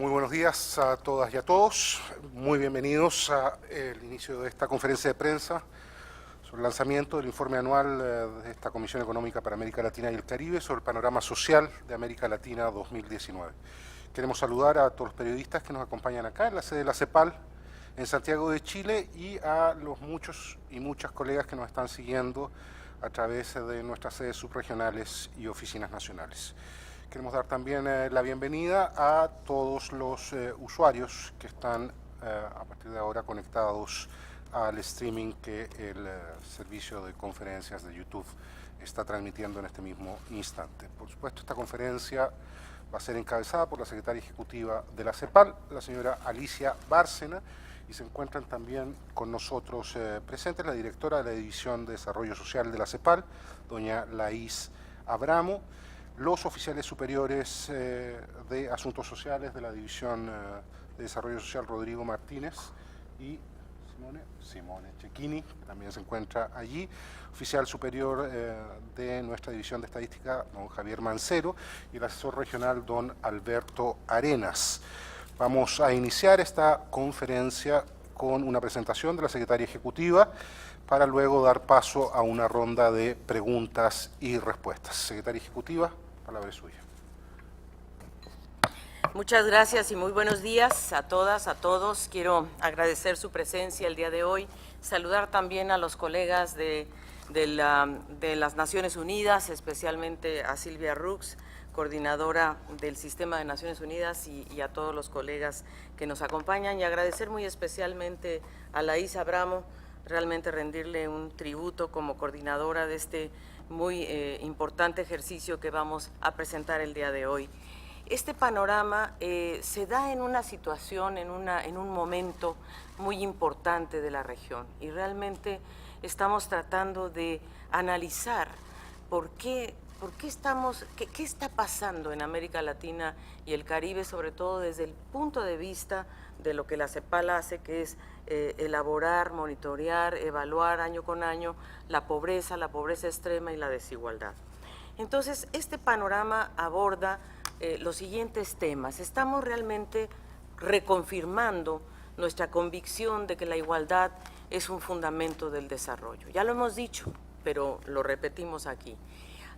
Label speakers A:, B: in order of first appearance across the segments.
A: Muy buenos días a todas y a todos. Muy bienvenidos al inicio de esta conferencia de prensa sobre el lanzamiento del informe anual de esta Comisión Económica para América Latina y el Caribe sobre el panorama social de América Latina 2019. Queremos saludar a todos los periodistas que nos acompañan acá en la sede de la CEPAL en Santiago de Chile y a los muchos y muchas colegas que nos están siguiendo a través de nuestras sedes subregionales y oficinas nacionales. Queremos dar también la bienvenida a todos los usuarios que están a partir de ahora conectados al streaming que el servicio de conferencias de YouTube está transmitiendo en este mismo instante. Por supuesto, esta conferencia va a ser encabezada por la secretaria ejecutiva de la CEPAL, la señora Alicia Bárcena, y se encuentran también con nosotros presentes la directora de la División de Desarrollo Social de la CEPAL, doña Laís Abramo, los oficiales superiores de Asuntos Sociales de la División de Desarrollo Social, Rodrigo Martínez, y Simone Cecchini, que también se encuentra allí, oficial superior de nuestra División de Estadística, don Javier Mancero, y el asesor regional, don Alberto Arenas. Vamos a iniciar esta conferencia con una presentación de la secretaria ejecutiva para luego dar paso a una ronda de preguntas y respuestas. Secretaria ejecutiva, palabra es suya.
B: Muchas gracias y muy buenos días a todas, a todos. Quiero agradecer su presencia el día de hoy, saludar también a los colegas de las Naciones Unidas, especialmente a Silvia Rux, coordinadora del Sistema de Naciones Unidas, y a todos los colegas que nos acompañan, y agradecer muy especialmente a Laís Abramo, realmente rendirle un tributo como coordinadora de este muy importante ejercicio que vamos a presentar el día de hoy. Este panorama se da en una situación, en un momento muy importante de la región, y realmente estamos tratando de analizar qué está pasando en América Latina y el Caribe, sobre todo desde el punto de vista de lo que la CEPAL hace, que es elaborar, monitorear, evaluar año con año la pobreza extrema y la desigualdad. Entonces, este panorama aborda los siguientes temas. Estamos realmente reconfirmando nuestra convicción de que la igualdad es un fundamento del desarrollo. Ya lo hemos dicho, pero lo repetimos aquí.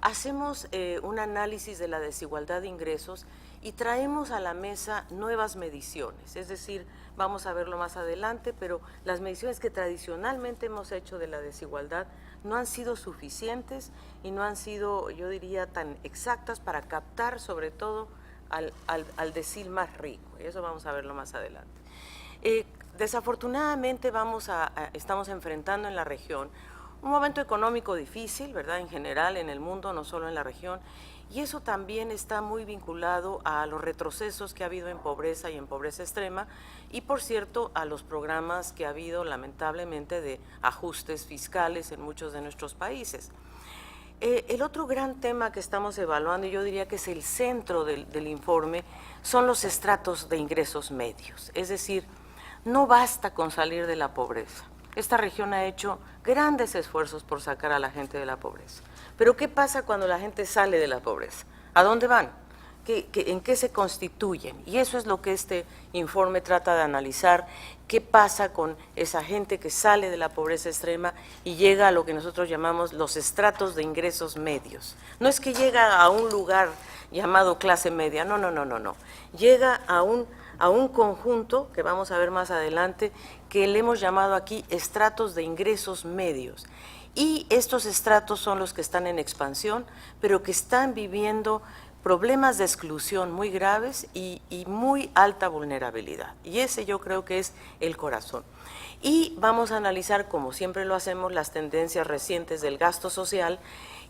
B: Hacemos un análisis de la desigualdad de ingresos y traemos a la mesa nuevas mediciones, es decir, vamos a verlo más adelante, pero las mediciones que tradicionalmente hemos hecho de la desigualdad no han sido suficientes y no han sido, yo diría, tan exactas para captar sobre todo al decil más rico, y eso vamos a verlo más adelante. Desafortunadamente estamos enfrentando en la región un momento económico difícil, ¿verdad?, en general en el mundo, no solo en la región, y eso también está muy vinculado a los retrocesos que ha habido en pobreza y en pobreza extrema, y por cierto a los programas que ha habido lamentablemente de ajustes fiscales en muchos de nuestros países. El otro gran tema que estamos evaluando, y yo diría que es el centro del informe, son los estratos de ingresos medios, es decir, no basta con salir de la pobreza. Esta región ha hecho grandes esfuerzos por sacar a la gente de la pobreza. Pero ¿qué pasa cuando la gente sale de la pobreza? ¿A dónde van? ¿En qué se constituyen? Y eso es lo que este informe trata de analizar. ¿Qué pasa con esa gente que sale de la pobreza extrema y llega a lo que nosotros llamamos los estratos de ingresos medios? No es que llega a un lugar llamado clase media, no. Llega a un conjunto que vamos a ver más adelante, que le hemos llamado aquí estratos de ingresos medios. Y estos estratos son los que están en expansión, pero que están viviendo problemas de exclusión muy graves y muy alta vulnerabilidad. Y ese yo creo que es el corazón. Y vamos a analizar, como siempre lo hacemos, las tendencias recientes del gasto social,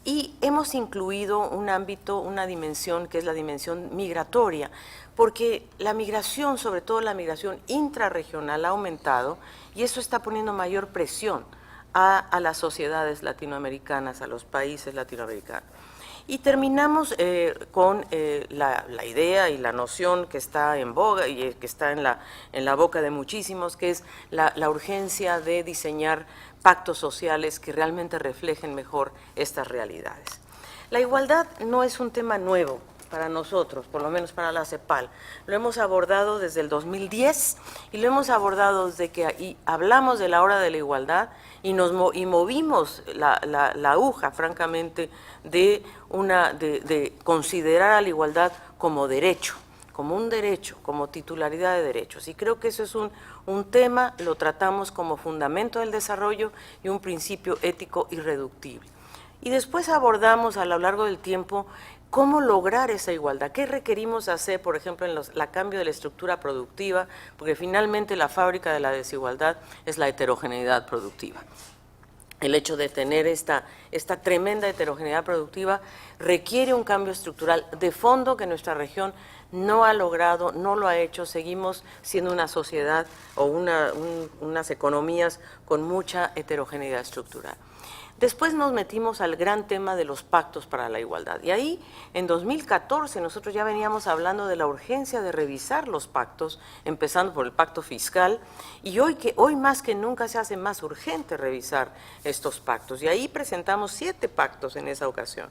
B: y hemos incluido un ámbito, una dimensión que es la dimensión migratoria, porque la migración, sobre todo la migración intrarregional, ha aumentado, y eso está poniendo mayor presión a las sociedades latinoamericanas, a los países latinoamericanos. Y terminamos con la idea y la noción que está en boga y que está en la boca de muchísimos, que es la urgencia de diseñar pactos sociales que realmente reflejen mejor estas realidades. La igualdad no es un tema nuevo para nosotros, por lo menos para la CEPAL. Lo hemos abordado desde el 2010 y lo hemos abordado desde que ahí hablamos de la hora de la igualdad y movimos la aguja, francamente, de considerar a la igualdad como derecho, como un derecho, como titularidad de derechos. Y creo que eso es un tema, lo tratamos como fundamento del desarrollo y un principio ético irreductible. Y después abordamos a lo largo del tiempo cómo lograr esa igualdad, qué requerimos hacer, por ejemplo, en la cambio de la estructura productiva, porque finalmente la fábrica de la desigualdad es la heterogeneidad productiva. El hecho de tener esta tremenda heterogeneidad productiva requiere un cambio estructural de fondo que nuestra región no ha logrado, no lo ha hecho. Seguimos siendo una sociedad o unas economías con mucha heterogeneidad estructural. Después nos metimos al gran tema de los pactos para la igualdad. Y ahí, en 2014, nosotros ya veníamos hablando de la urgencia de revisar los pactos, empezando por el pacto fiscal, y hoy más que nunca se hace más urgente revisar estos pactos. Y ahí presentamos 7 pactos en esa ocasión.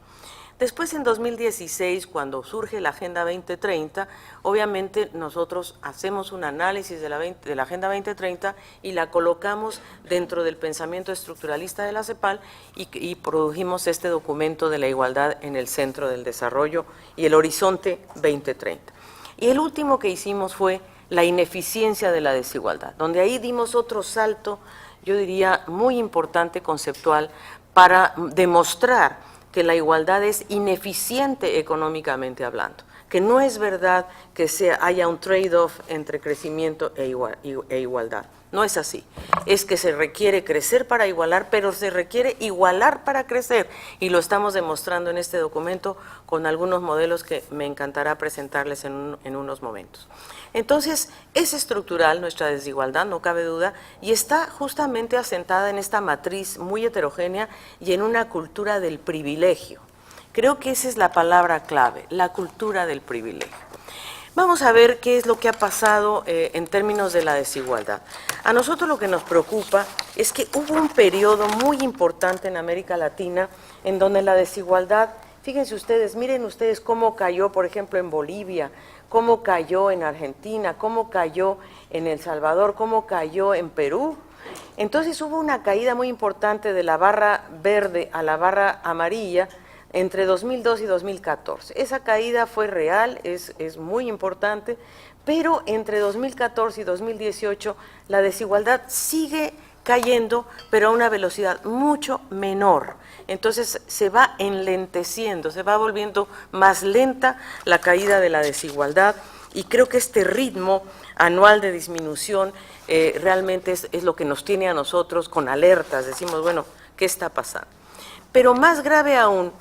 B: Después, en 2016, cuando surge la Agenda 2030, obviamente nosotros hacemos un análisis de la Agenda 2030 y la colocamos dentro del pensamiento estructuralista de la CEPAL y produjimos este documento de la igualdad en el centro del desarrollo y el horizonte 2030. Y el último que hicimos fue la ineficiencia de la desigualdad, donde ahí dimos otro salto, yo diría, muy importante, conceptual, para demostrar que la igualdad es ineficiente económicamente hablando, que no es verdad que haya un trade-off entre crecimiento e igualdad. No es así. Es que se requiere crecer para igualar, pero se requiere igualar para crecer. Y lo estamos demostrando en este documento con algunos modelos que me encantará presentarles en unos momentos. Entonces, es estructural nuestra desigualdad, no cabe duda, y está justamente asentada en esta matriz muy heterogénea y en una cultura del privilegio. Creo que esa es la palabra clave, la cultura del privilegio. Vamos a ver qué es lo que ha pasado en términos de la desigualdad. A nosotros lo que nos preocupa es que hubo un periodo muy importante en América Latina en donde la desigualdad, fíjense ustedes, miren ustedes cómo cayó, por ejemplo, en Bolivia, cómo cayó en Argentina, cómo cayó en El Salvador, cómo cayó en Perú. Entonces hubo una caída muy importante de la barra verde a la barra amarilla entre 2002 y 2014. Esa caída fue real, es muy importante, pero entre 2014 y 2018 la desigualdad sigue cayendo, pero a una velocidad mucho menor. Entonces se va enlenteciendo, se va volviendo más lenta la caída de la desigualdad, y creo que este ritmo anual de disminución realmente es lo que nos tiene a nosotros con alertas. Decimos, bueno, ¿qué está pasando? Pero más grave aún,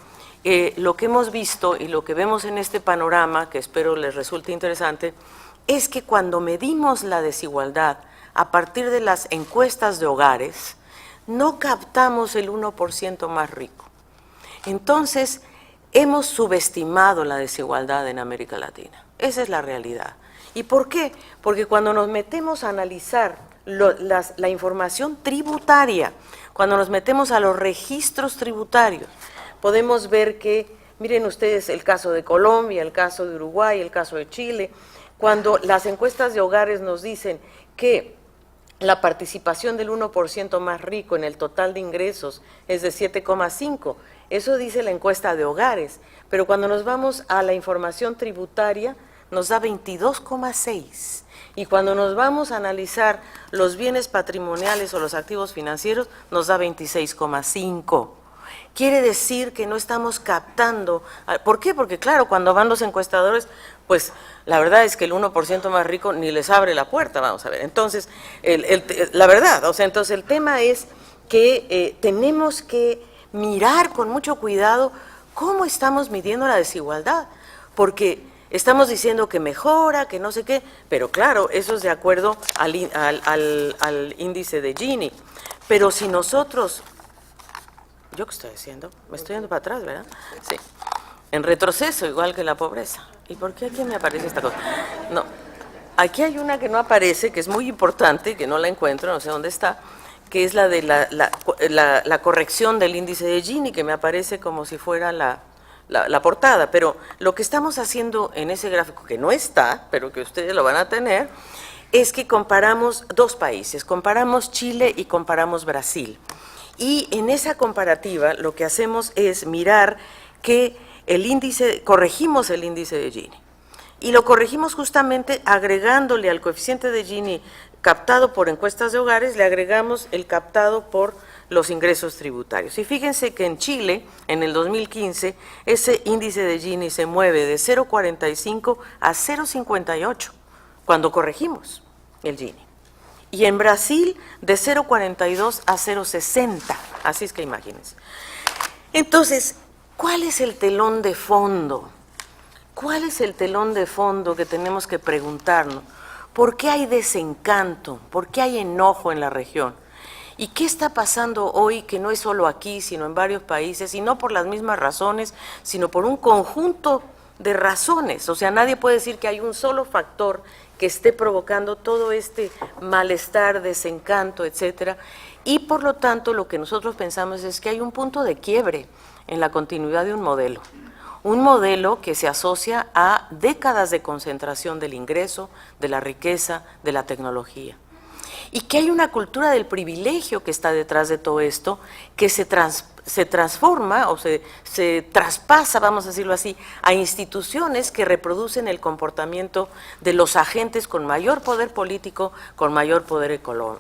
B: lo que hemos visto y lo que vemos en este panorama, que espero les resulte interesante, es que cuando medimos la desigualdad a partir de las encuestas de hogares, no captamos el 1% más rico. Entonces, hemos subestimado la desigualdad en América Latina. Esa es la realidad. ¿Y por qué? Porque cuando nos metemos a analizar la información tributaria, cuando nos metemos a los registros tributarios, podemos ver que, miren ustedes el caso de Colombia, el caso de Uruguay, el caso de Chile, cuando las encuestas de hogares nos dicen que la participación del 1% más rico en el total de ingresos es de 7,5, eso dice la encuesta de hogares, pero cuando nos vamos a la información tributaria nos da 22,6, y cuando nos vamos a analizar los bienes patrimoniales o los activos financieros nos da 26,5. Quiere decir que no estamos captando. ¿Por qué? Porque claro, cuando van los encuestadores, pues la verdad es que el 1% más rico ni les abre la puerta, vamos a ver. Entonces, la verdad, o sea, entonces el tema es que tenemos que mirar con mucho cuidado cómo estamos midiendo la desigualdad, porque estamos diciendo que mejora, que no sé qué, pero claro, eso es de acuerdo al índice de Gini. Pero si nosotros... ¿Yo qué estoy haciendo? Me estoy yendo para atrás, ¿verdad? Sí. En retroceso, igual que la pobreza. ¿Y por qué aquí me aparece esta cosa? No. Aquí hay una que no aparece, que es muy importante, que no la encuentro, no sé dónde está, que es la de la corrección del índice de Gini, que me aparece como si fuera la portada, pero lo que estamos haciendo en ese gráfico, que no está, pero que ustedes lo van a tener, es que comparamos dos países, comparamos Chile y comparamos Brasil. Y en esa comparativa lo que hacemos es mirar que corregimos el índice de Gini. Y lo corregimos justamente agregándole al coeficiente de Gini captado por encuestas de hogares, le agregamos el captado por los ingresos tributarios. Y fíjense que en Chile, en el 2015, ese índice de Gini se mueve de 0,45 a 0,58, cuando corregimos el Gini. Y en Brasil, de 0,42 a 0,60, así es que imagínense. Entonces, ¿cuál es el telón de fondo? ¿Cuál es el telón de fondo que tenemos que preguntarnos? ¿Por qué hay desencanto? ¿Por qué hay enojo en la región? ¿Y qué está pasando hoy, que no es solo aquí, sino en varios países, y no por las mismas razones, sino por un conjunto de razones? O sea, nadie puede decir que hay un solo factor que esté provocando todo este malestar, desencanto, etcétera, y por lo tanto lo que nosotros pensamos es que hay un punto de quiebre en la continuidad de un modelo que se asocia a décadas de concentración del ingreso, de la riqueza, de la tecnología. Y que hay una cultura del privilegio que está detrás de todo esto, que se transforma o se traspasa, vamos a decirlo así, a instituciones que reproducen el comportamiento de los agentes con mayor poder político, con mayor poder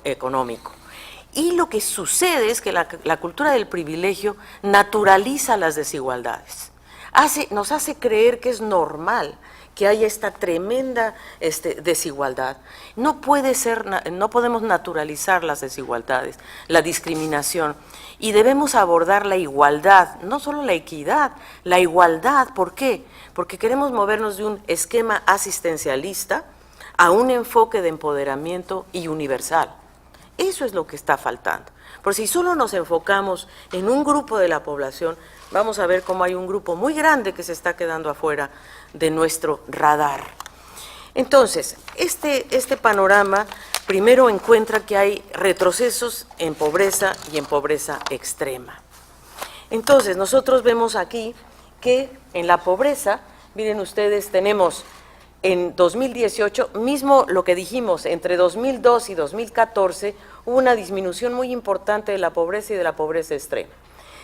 B: económico. Y lo que sucede es que la cultura del privilegio naturaliza las desigualdades. Nos hace creer que es normal que haya esta tremenda desigualdad. No podemos naturalizar las desigualdades, la discriminación, y debemos abordar la igualdad, no solo la equidad, la igualdad. ¿Por qué? Porque queremos movernos de un esquema asistencialista a un enfoque de empoderamiento y universal. Eso es lo que está faltando. Por si solo nos enfocamos en un grupo de la población, vamos a ver cómo hay un grupo muy grande que se está quedando afuera de nuestro radar. Entonces, este panorama primero encuentra que hay retrocesos en pobreza y en pobreza extrema. Entonces, nosotros vemos aquí que en la pobreza, miren ustedes, tenemos en 2018, mismo lo que dijimos, entre 2002 y 2014, hubo una disminución muy importante de la pobreza y de la pobreza extrema.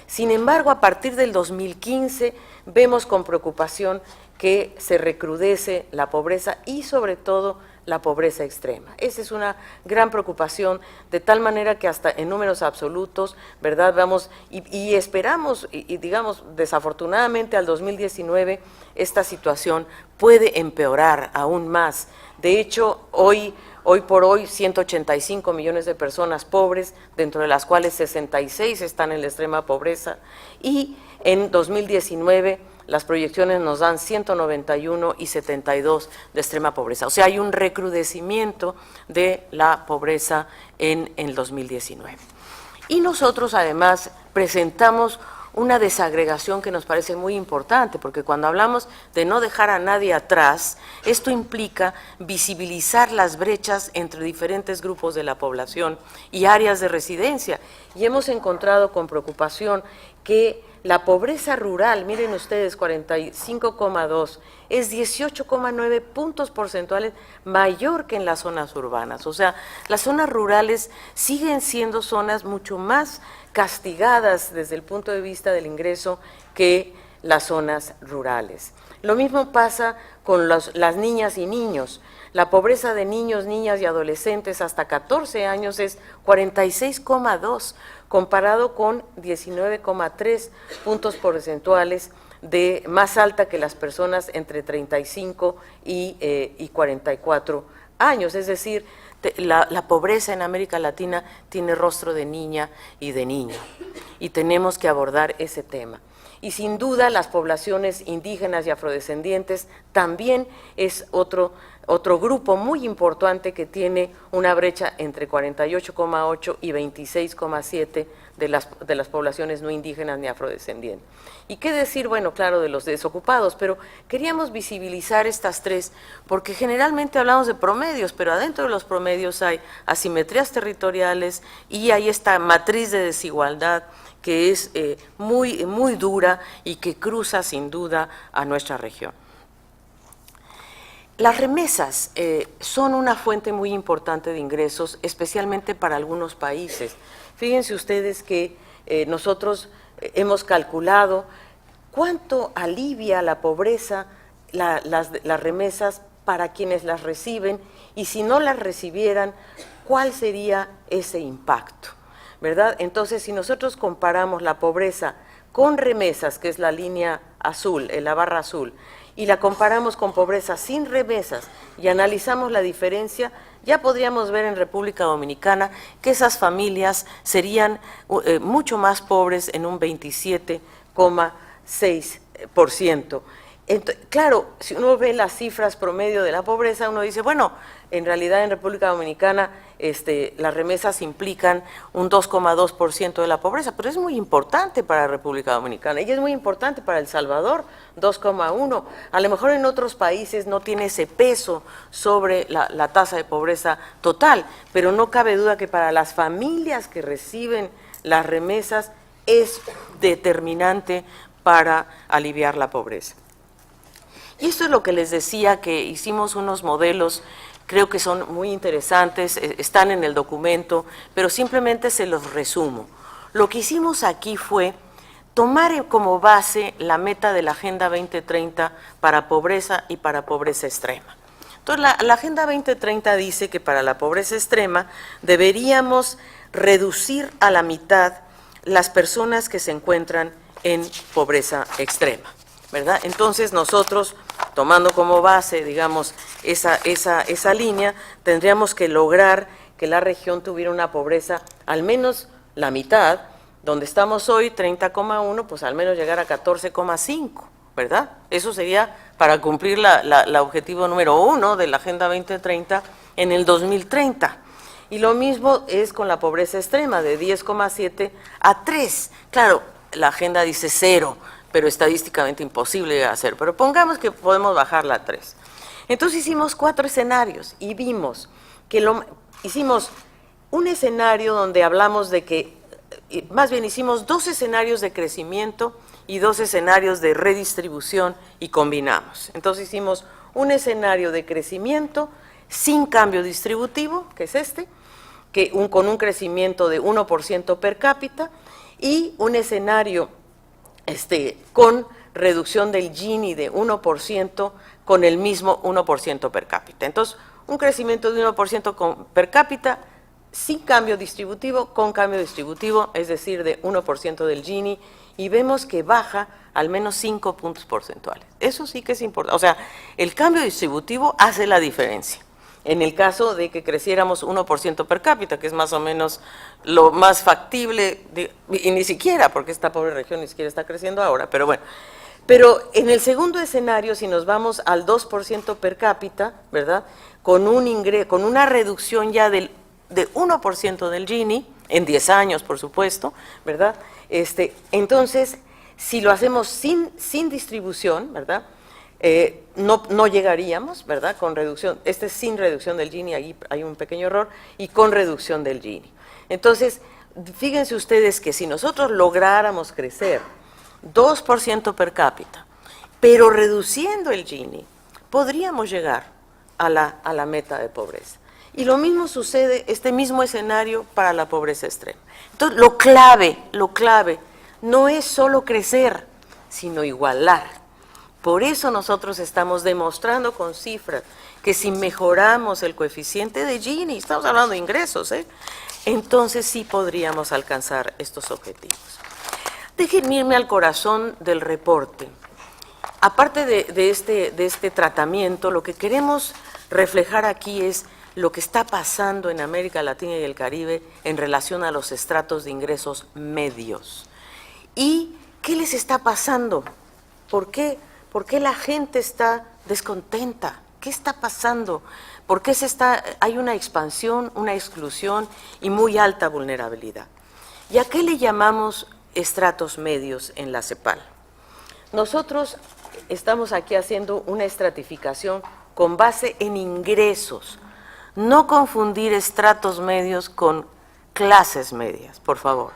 B: Sin embargo, a partir del 2015, vemos con preocupación que se recrudece la pobreza y sobre todo la pobreza extrema. Esa es una gran preocupación, de tal manera que hasta en números absolutos, ¿verdad? Vamos y esperamos, y digamos, desafortunadamente al 2019, esta situación puede empeorar aún más. De hecho, hoy por hoy, 185 millones de personas pobres, dentro de las cuales 66 están en la extrema pobreza, y en 2019 las proyecciones nos dan 191 y 72 de extrema pobreza. O sea, hay un recrudecimiento de la pobreza en el 2019. Y nosotros además presentamos una desagregación que nos parece muy importante, porque cuando hablamos de no dejar a nadie atrás, esto implica visibilizar las brechas entre diferentes grupos de la población y áreas de residencia. Y hemos encontrado con preocupación que la pobreza rural, miren ustedes, 45,2, es 18,9 puntos porcentuales mayor que en las zonas urbanas. O sea, las zonas rurales siguen siendo zonas mucho más castigadas desde el punto de vista del ingreso que las zonas rurales. Lo mismo pasa con las niñas y niños. La pobreza de niños, niñas y adolescentes hasta 14 años es 46,2, comparado con 19,3 puntos porcentuales de más alta que las personas entre 35 y 44 años. Es decir, la pobreza en América Latina tiene rostro de niña y de niño, y tenemos que abordar ese tema. Y sin duda las poblaciones indígenas y afrodescendientes también es otro grupo muy importante que tiene una brecha entre 48,8 y 26,7 de las poblaciones no indígenas ni afrodescendientes. ¿Y qué decir? Bueno, claro, de los desocupados, pero queríamos visibilizar estas tres, porque generalmente hablamos de promedios, pero adentro de los promedios hay asimetrías territoriales y hay esta matriz de desigualdad que es muy dura y que cruza sin duda a nuestra región. Las remesas son una fuente muy importante de ingresos, especialmente para algunos países. Fíjense ustedes que nosotros hemos calculado cuánto alivia la pobreza las remesas para quienes las reciben, y si no las recibieran, ¿cuál sería ese impacto? ¿Verdad? Entonces, si nosotros comparamos la pobreza con remesas, que es la línea azul, la barra azul, y la comparamos con pobreza sin remesas y analizamos la diferencia, ya podríamos ver en República Dominicana que esas familias serían mucho más pobres en un 27,6%. Claro, si uno ve las cifras promedio de la pobreza, uno dice, bueno, en realidad en República Dominicana las remesas implican un 2,2% de la pobreza, pero es muy importante para República Dominicana y es muy importante para El Salvador, 2,1%. A lo mejor en otros países no tiene ese peso sobre la tasa de pobreza total, pero no cabe duda que para las familias que reciben las remesas es determinante para aliviar la pobreza. Y esto es lo que les decía, que hicimos unos modelos, creo que son muy interesantes, están en el documento, pero simplemente se los resumo. Lo que hicimos aquí fue tomar como base la meta de la Agenda 2030 para pobreza y para pobreza extrema. Entonces, la Agenda 2030 dice que para la pobreza extrema deberíamos reducir a la mitad las personas que se encuentran en pobreza extrema, ¿verdad? Entonces nosotros, tomando como base, digamos, esa línea, tendríamos que lograr que la región tuviera una pobreza al menos la mitad, donde estamos hoy, 30,1, pues al menos llegar a 14,5, ¿verdad? Eso sería para cumplir la objetivo número 1 de la Agenda 2030 en el 2030. Y lo mismo es con la pobreza extrema, de 10,7 a 3. Claro, la agenda dice 0, pero estadísticamente imposible de hacer, pero pongamos que podemos bajarla a 3. Entonces hicimos 4 escenarios y vimos que hicimos un escenario donde hablamos de que, más bien hicimos 2 escenarios de crecimiento y 2 escenarios de redistribución y combinamos. Entonces hicimos un escenario de crecimiento sin cambio distributivo, que es con un crecimiento de 1% per cápita, y un escenario con reducción del Gini de 1% con el mismo 1% per cápita. Entonces, un crecimiento de 1% per cápita sin cambio distributivo, con cambio distributivo, es decir, de 1% del Gini, y vemos que baja al menos 5 puntos porcentuales. Eso sí que es importante. O sea, el cambio distributivo hace la diferencia. En el caso de que creciéramos 1% per cápita, que es más o menos lo más factible, y ni siquiera, porque esta pobre región ni siquiera está creciendo ahora, pero bueno. Pero en el segundo escenario, si nos vamos al 2% per cápita, ¿verdad?, con una reducción ya de 1% del Gini, en 10 años, por supuesto, ¿verdad? Entonces, si lo hacemos sin distribución, ¿verdad?, no llegaríamos, ¿verdad?, con reducción. Es sin reducción del Gini, ahí hay un pequeño error, y con reducción del Gini. Entonces, fíjense ustedes que si nosotros lográramos crecer 2% per cápita, pero reduciendo el Gini, podríamos llegar a la meta de pobreza. Y lo mismo sucede, este mismo escenario para la pobreza extrema. Entonces, lo clave no es solo crecer, sino igualar. Por eso nosotros estamos demostrando con cifras que si mejoramos el coeficiente de Gini, estamos hablando de ingresos, entonces sí podríamos alcanzar estos objetivos. Déjenme irme al corazón del reporte. Aparte de este tratamiento, lo que queremos reflejar aquí es lo que está pasando en América Latina y el Caribe en relación a los estratos de ingresos medios. ¿Y qué les está pasando? ¿Por qué la gente está descontenta? ¿Qué está pasando? ¿Por qué hay una expansión, una exclusión y muy alta vulnerabilidad? ¿Y a qué le llamamos estratos medios en la CEPAL? Nosotros estamos aquí haciendo una estratificación con base en ingresos. No confundir estratos medios con clases medias, por favor.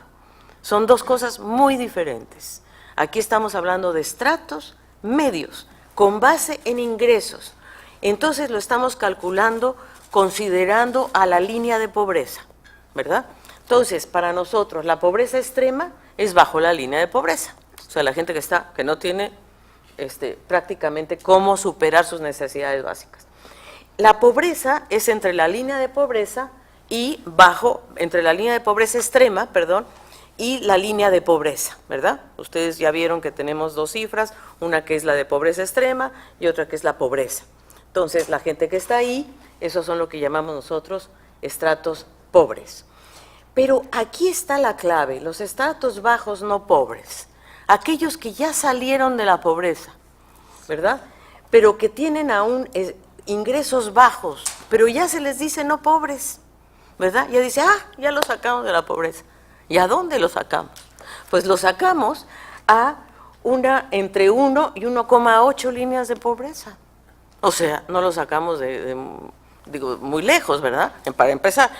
B: Son dos cosas muy diferentes. Aquí estamos hablando de estratos medios, con base en ingresos. Entonces lo estamos calculando considerando a la línea de pobreza, ¿verdad? Entonces, para nosotros, la pobreza extrema es bajo la línea de pobreza. O sea, la gente que no tiene prácticamente cómo superar sus necesidades básicas. La pobreza es entre la línea de pobreza y entre la línea de pobreza extrema, perdón, y la línea de pobreza, ¿verdad? Ustedes ya vieron que tenemos dos cifras, una que es la de pobreza extrema y otra que es la pobreza. Entonces, la gente que está ahí, esos son lo que llamamos nosotros estratos pobres. Pero aquí está la clave, los estratos bajos no pobres, aquellos que ya salieron de la pobreza, ¿verdad? Pero que tienen aún ingresos bajos, pero ya se les dice no pobres, ¿verdad? Ya dice, ya los sacamos de la pobreza. ¿Y a dónde lo sacamos? Pues lo sacamos a entre 1 y 1,8 líneas de pobreza. O sea, no lo sacamos digo, muy lejos, ¿verdad? Para empezar.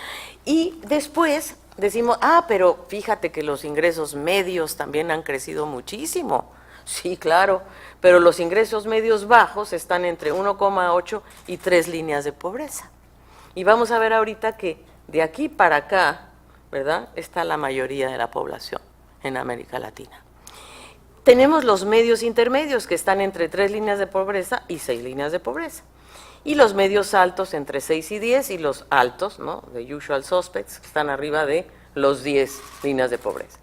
B: Y después decimos, pero fíjate que los ingresos medios también han crecido muchísimo. Sí, claro, pero los ingresos medios bajos están entre 1,8 y 3 líneas de pobreza. Y vamos a ver ahorita que de aquí para acá, ¿verdad?, está la mayoría de la población en América Latina. Tenemos los medios intermedios que están entre 3 líneas de pobreza y 6 líneas de pobreza. Y los medios altos entre 6 y 10 y los altos, ¿no?, the usual suspects, que están arriba de los 10 líneas de pobreza.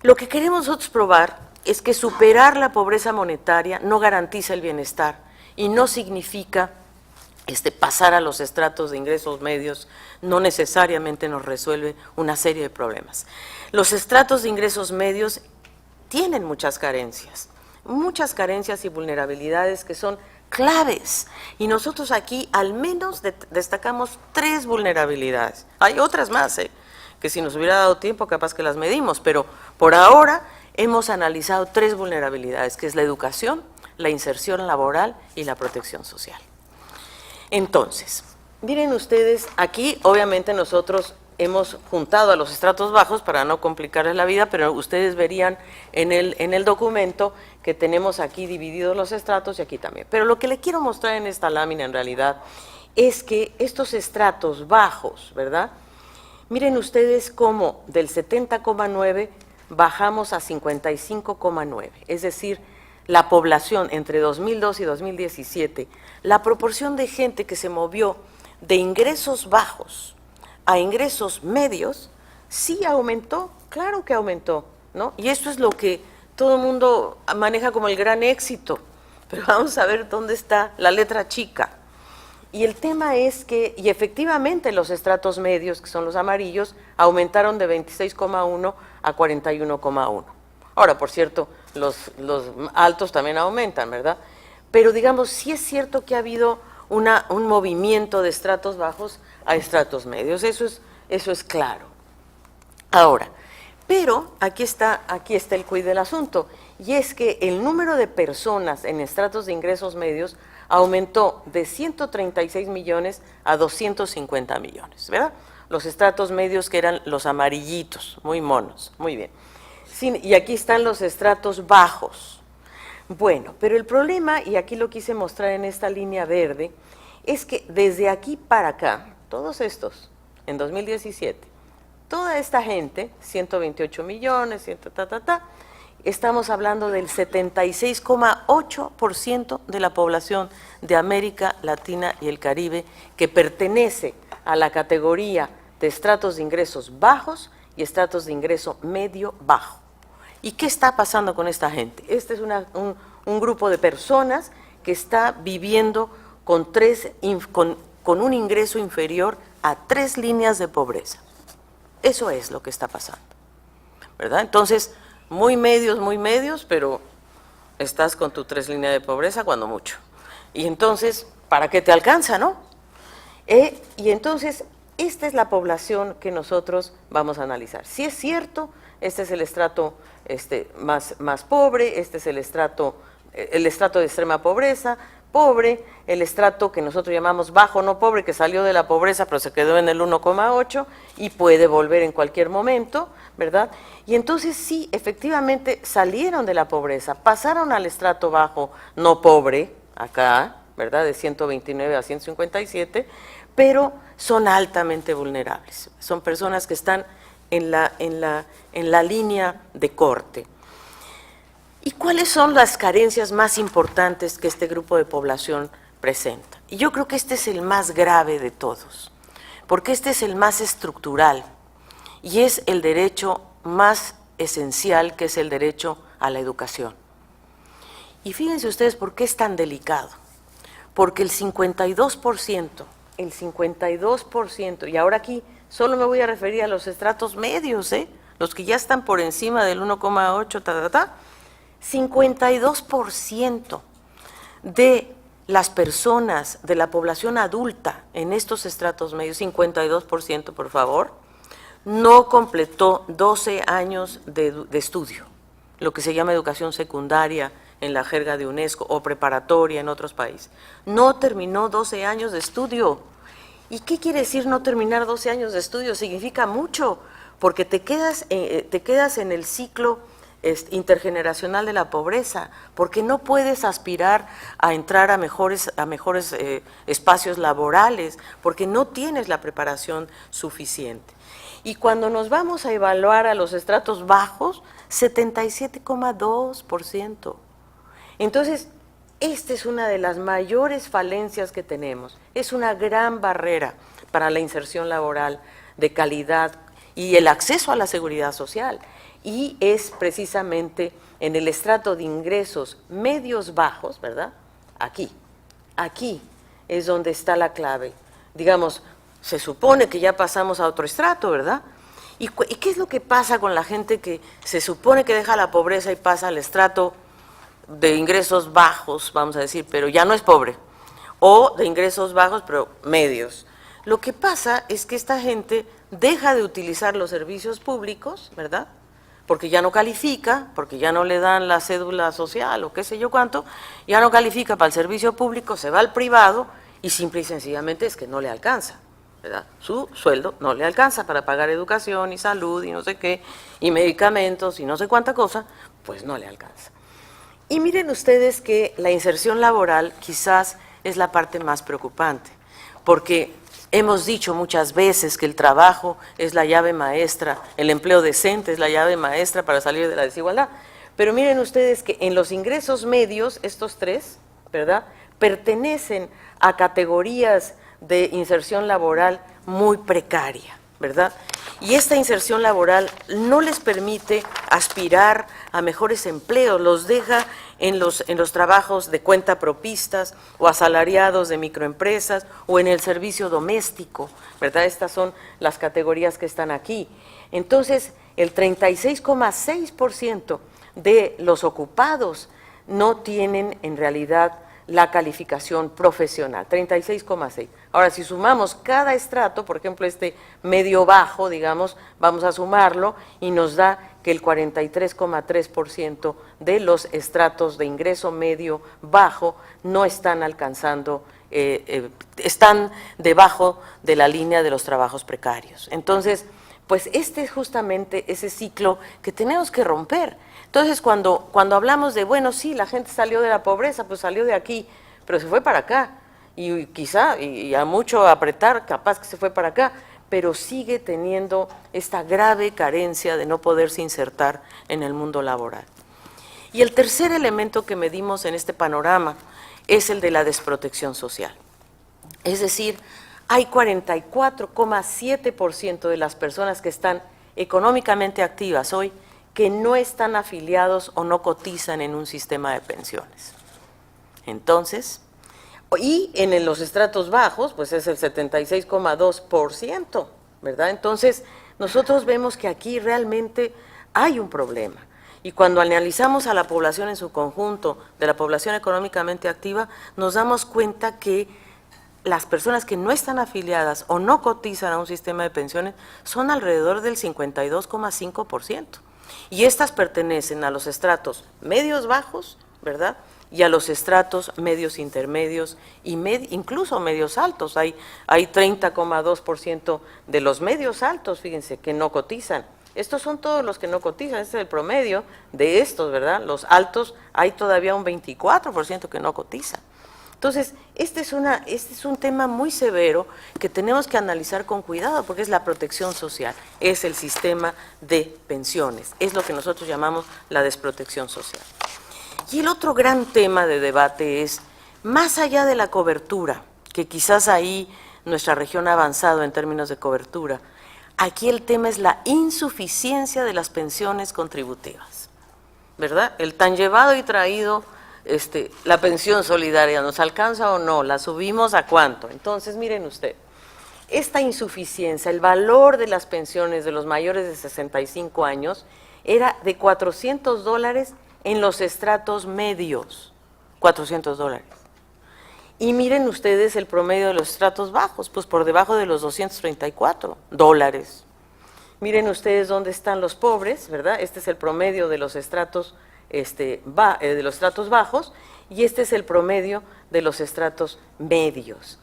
B: Lo que queremos nosotros probar es que superar la pobreza monetaria no garantiza el bienestar y no significa pasar a los estratos de ingresos medios, no necesariamente nos resuelve una serie de problemas. Los estratos de ingresos medios tienen muchas carencias y vulnerabilidades que son claves. Y nosotros aquí al menos destacamos 3 vulnerabilidades. Hay otras más, que si nos hubiera dado tiempo capaz que las medimos, pero por ahora hemos analizado 3 vulnerabilidades, que es la educación, la inserción laboral y la protección social. Entonces, miren ustedes, aquí obviamente nosotros hemos juntado a los estratos bajos para no complicarles la vida, pero ustedes verían en el documento que tenemos aquí divididos los estratos y aquí también. Pero lo que le quiero mostrar en esta lámina en realidad es que estos estratos bajos, ¿verdad? Miren ustedes cómo del 70,9 bajamos a 55,9, es decir, la población entre 2002 y 2017, la proporción de gente que se movió de ingresos bajos a ingresos medios, sí aumentó, claro que aumentó, ¿no? Y eso es lo que todo el mundo maneja como el gran éxito, pero vamos a ver dónde está la letra chica. Y el tema es que, y efectivamente los estratos medios, que son los amarillos, aumentaron de 26,1 a 41,1. Ahora, por cierto, los altos también aumentan, ¿verdad? Pero digamos, sí es cierto que ha habido un movimiento de estratos bajos a estratos medios, eso es claro. Ahora, pero aquí está el quid del asunto, y es que el número de personas en estratos de ingresos medios aumentó de 136 millones a 250 millones, ¿verdad? Los estratos medios que eran los amarillitos, muy monos, muy bien. Y aquí están los estratos bajos. Bueno, pero el problema, y aquí lo quise mostrar en esta línea verde, es que desde aquí para acá, todos estos, en 2017, toda esta gente, 128 millones, estamos hablando del 76,8% de la población de América Latina y el Caribe que pertenece a la categoría de estratos de ingresos bajos y estratos de ingreso medio-bajo. ¿Y qué está pasando con esta gente? Este es un grupo de personas que está viviendo con un ingreso inferior a 3 líneas de pobreza. Eso es lo que está pasando, ¿verdad? Entonces, muy medios, pero estás con tu 3 líneas de pobreza cuando mucho. Y entonces, ¿para qué te alcanza, no? Y entonces, esta es la población que nosotros vamos a analizar. Si es cierto, este es el estrato más pobre, este es el estrato de extrema pobreza, pobre, el estrato que nosotros llamamos bajo no pobre, que salió de la pobreza pero se quedó en el 1,8 y puede volver en cualquier momento, ¿verdad? Y entonces sí, efectivamente salieron de la pobreza, pasaron al estrato bajo no pobre, acá, ¿verdad? De 129 a 157, pero son altamente vulnerables. Son personas que están en la línea de corte. ¿Y cuáles son las carencias más importantes que este grupo de población presenta? Y yo creo que este es el más grave de todos, porque este es el más estructural y es el derecho más esencial, que es el derecho a la educación. Y fíjense ustedes por qué es tan delicado, porque el 52%, y ahora aquí solo me voy a referir a los estratos medios, los que ya están por encima del 1,8, 52% de las personas de la población adulta en estos estratos medios, 52%, por favor, no completó 12 años de estudio, lo que se llama educación secundaria en la jerga de UNESCO o preparatoria en otros países. No terminó 12 años de estudio. ¿Y qué quiere decir no terminar 12 años de estudio? Significa mucho, porque te quedas en el ciclo intergeneracional de la pobreza, porque no puedes aspirar a entrar a mejores espacios laborales, porque no tienes la preparación suficiente. Y cuando nos vamos a evaluar a los estratos bajos, 77,2%. Entonces, esta es una de las mayores falencias que tenemos. Es una gran barrera para la inserción laboral de calidad y el acceso a la seguridad social. Y es precisamente en el estrato de ingresos medios bajos, ¿verdad? Aquí es donde está la clave. Digamos, se supone que ya pasamos a otro estrato, ¿verdad? ¿Y qué es lo que pasa con la gente que se supone que deja la pobreza y pasa al estrato de ingresos bajos, vamos a decir, pero ya no es pobre, o de ingresos bajos pero medios? Lo que pasa es que esta gente deja de utilizar los servicios públicos, ¿verdad?, porque ya no califica, porque ya no le dan la cédula social o qué sé yo cuánto, ya no califica para el servicio público, se va al privado y simple y sencillamente es que no le alcanza, ¿verdad? Su sueldo no le alcanza para pagar educación y salud y no sé qué, y medicamentos y no sé cuánta cosa, pues no le alcanza. Y miren ustedes que la inserción laboral quizás es la parte más preocupante, porque hemos dicho muchas veces que el trabajo es la llave maestra, el empleo decente es la llave maestra para salir de la desigualdad, pero miren ustedes que en los ingresos medios, estos tres, ¿verdad?, pertenecen a categorías de inserción laboral muy precaria, ¿verdad? Y esta inserción laboral no les permite aspirar a mejores empleos, los deja en los trabajos de cuentapropistas o asalariados de microempresas o en el servicio doméstico, ¿verdad? Estas son las categorías que están aquí. Entonces, el 36,6% de los ocupados no tienen en realidad la calificación profesional, 36,6. Ahora, si sumamos cada estrato, por ejemplo, este medio bajo, digamos, vamos a sumarlo y nos da que el 43,3% de los estratos de ingreso medio bajo no están alcanzando, están debajo de la línea de los trabajos precarios. Entonces, pues este es justamente ese ciclo que tenemos que romper. Entonces, cuando hablamos de, bueno, sí, la gente salió de la pobreza, pues salió de aquí, pero se fue para acá, y quizá, y a mucho apretar, capaz que se fue para acá, pero sigue teniendo esta grave carencia de no poderse insertar en el mundo laboral. Y el tercer elemento que medimos en este panorama es el de la desprotección social. Es decir, hay 44,7% de las personas que están económicamente activas hoy que no están afiliados o no cotizan en un sistema de pensiones. Entonces, y en los estratos bajos, pues es el 76,2%, ¿verdad? Entonces, nosotros vemos que aquí realmente hay un problema. Y cuando analizamos a la población en su conjunto, de la población económicamente activa, nos damos cuenta que las personas que no están afiliadas o no cotizan a un sistema de pensiones son alrededor del 52,5%. Y estas pertenecen a los estratos medios bajos, ¿verdad?, y a los estratos medios intermedios y incluso medios altos. Hay 30,2% de los medios altos, fíjense, que no cotizan. Estos son todos los que no cotizan, este es el promedio de estos, ¿verdad? Los altos, hay todavía un 24% que no cotizan. Entonces, este es un tema muy severo que tenemos que analizar con cuidado, porque es la protección social, es el sistema de pensiones, es lo que nosotros llamamos la desprotección social. Y el otro gran tema de debate es, más allá de la cobertura, que quizás ahí nuestra región ha avanzado en términos de cobertura, aquí el tema es la insuficiencia de las pensiones contributivas, ¿verdad? El tan llevado y traído, la pensión solidaria, ¿nos alcanza o no? ¿La subimos a cuánto? Entonces, miren usted, esta insuficiencia, el valor de las pensiones de los mayores de 65 años era de $400 en los estratos medios, $400. Y miren ustedes el promedio de los estratos bajos, pues por debajo de los $234. Miren ustedes dónde están los pobres, ¿verdad? Este es el promedio de los estratos, de los estratos bajos, y este es el promedio de los estratos medios.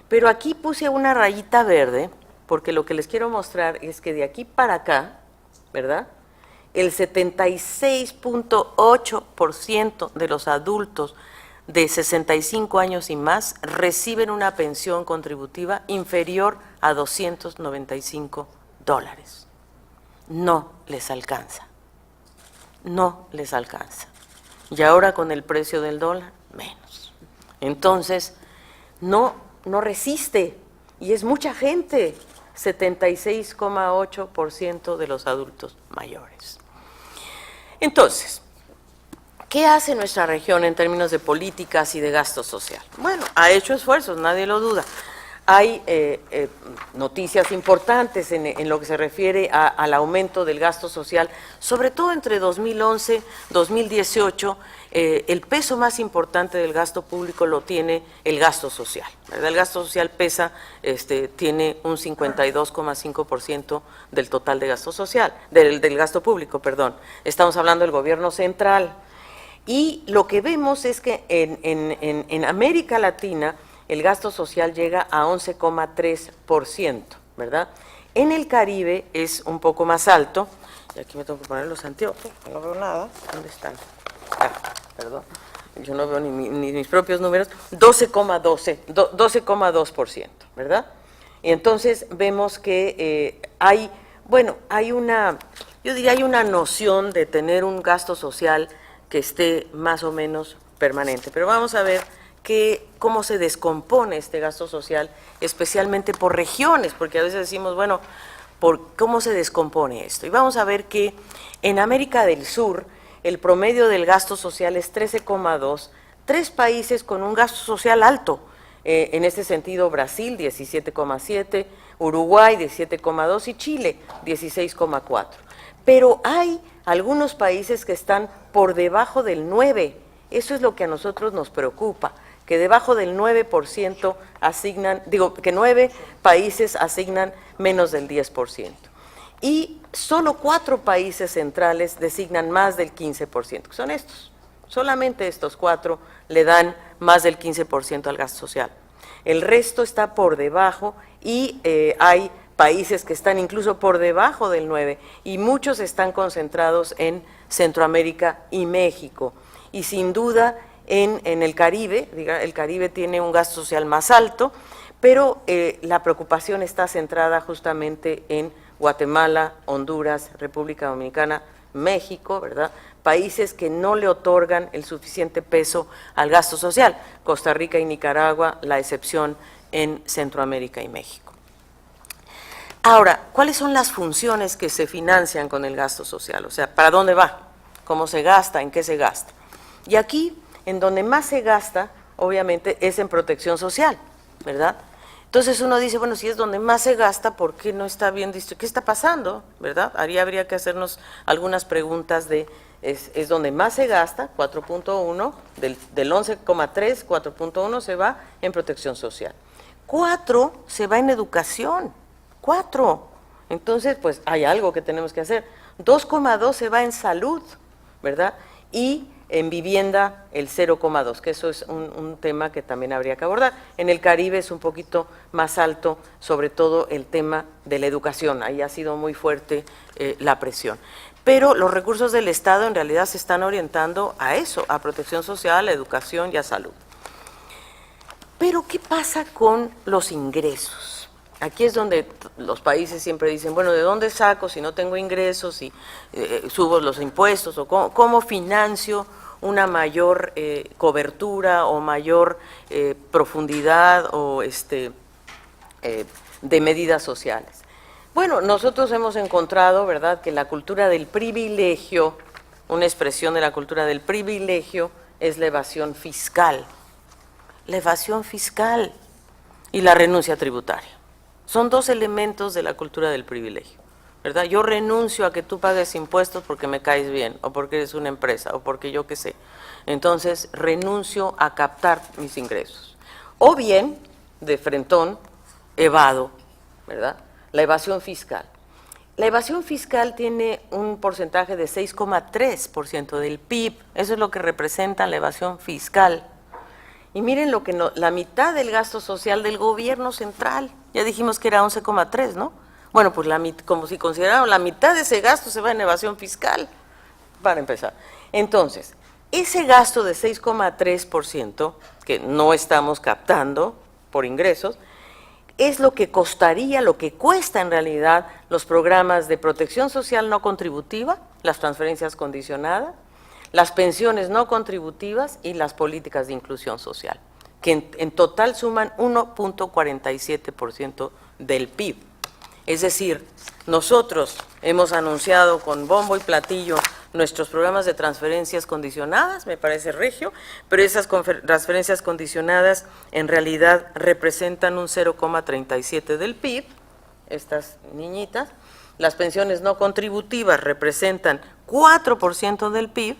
B: Pero aquí puse una rayita verde, porque lo que les quiero mostrar es que de aquí para acá, ¿verdad?, el 76,8% de los adultos de 65 años y más reciben una pensión contributiva inferior a $295. No les alcanza. No les alcanza. Y ahora con el precio del dólar, menos. Entonces, no resiste. Y es mucha gente, 76,8% de los adultos mayores. Entonces, ¿qué hace nuestra región en términos de políticas y de gasto social? Bueno, ha hecho esfuerzos, nadie lo duda. Hay noticias importantes en lo que se refiere al aumento del gasto social, sobre todo entre 2011 y 2018, el peso más importante del gasto público lo tiene el gasto social, ¿verdad? El gasto social tiene un 52,5% del total de gasto social, del gasto público, perdón. Estamos hablando del gobierno central. Y lo que vemos es que en América Latina el gasto social llega a 11,3%, ¿verdad? En el Caribe es un poco más alto, y aquí me tengo que poner los anteojos, no veo nada, ¿dónde están? Perdón, yo no veo ni mis propios números, 12,2%, ¿verdad? Y entonces vemos que hay una noción de tener un gasto social que esté más o menos permanente, pero vamos a ver cómo se descompone este gasto social, especialmente por regiones, porque a veces decimos, bueno, ¿cómo se descompone esto? Y vamos a ver que en América del Sur el promedio del gasto social es 13,2, 3 países con un gasto social alto, en este sentido Brasil 17,7, Uruguay 17,2 y Chile 16,4. Pero hay algunos países que están por debajo del 9%, eso es lo que a nosotros nos preocupa, que debajo del 9% que 9 países asignan menos del 10%. Y solo 4 países centrales designan más del 15%, que son estos. Solamente estos 4 le dan más del 15% al gasto social. El resto está por debajo y hay países que están incluso por debajo del 9%, y muchos están concentrados en Centroamérica y México. Y sin duda en el Caribe, el Caribe tiene un gasto social más alto, pero la preocupación está centrada justamente en Guatemala, Honduras, República Dominicana, México, ¿verdad? Países que no le otorgan el suficiente peso al gasto social. Costa Rica y Nicaragua, la excepción en Centroamérica y México. Ahora, ¿cuáles son las funciones que se financian con el gasto social? O sea, ¿para dónde va? ¿Cómo se gasta? ¿En qué se gasta? Y aquí, en donde más se gasta, obviamente, es en protección social, ¿verdad? Entonces uno dice, bueno, si es donde más se gasta, ¿por qué no está bien distribuido? ¿Qué está pasando? ¿Verdad? Habría que hacernos algunas preguntas de, es donde más se gasta, 4.1, del 11,3, 4.1 se va en protección social. 4 se va en educación, 4. Entonces, pues hay algo que tenemos que hacer. 2,2 se va en salud, ¿verdad? Y En vivienda, el 0,2, que eso es un tema que también habría que abordar. En el Caribe es un poquito más alto, sobre todo el tema de la educación. Ahí ha sido muy fuerte la presión. Pero los recursos del Estado en realidad se están orientando a eso, a protección social, a educación y a salud. Pero, ¿qué pasa con los ingresos? Aquí es donde los países siempre dicen, bueno, ¿de dónde saco si no tengo ingresos, si subo los impuestos, o cómo financio una mayor cobertura o mayor profundidad o de medidas sociales? Bueno, nosotros hemos encontrado, ¿verdad?, que la cultura del privilegio, una expresión de la cultura del privilegio es la evasión fiscal. La evasión fiscal y la renuncia tributaria. Son dos elementos de la cultura del privilegio, ¿verdad? Yo renuncio a que tú pagues impuestos porque me caes bien, o porque eres una empresa, o porque yo qué sé. Entonces, renuncio a captar mis ingresos. O bien, de frentón, evado, ¿verdad?, la evasión fiscal. La evasión fiscal tiene un porcentaje de 6,3% del PIB. Eso es lo que representa la evasión fiscal. Y miren lo que la mitad del gasto social del gobierno central, ya dijimos que era 11,3, ¿no? Bueno, pues como si consideraran la mitad de ese gasto se va en evasión fiscal, para empezar. Entonces, ese gasto de 6,3% que no estamos captando por ingresos, es lo que costaría, lo que cuesta en realidad los programas de protección social no contributiva, las transferencias condicionadas, las pensiones no contributivas y las políticas de inclusión social, que en total suman 1,47% del PIB. Es decir, nosotros hemos anunciado con bombo y platillo nuestros programas de transferencias condicionadas, me parece regio, pero esas transferencias condicionadas en realidad representan un 0,37 del PIB, estas niñitas. Las pensiones no contributivas representan 4% del PIB,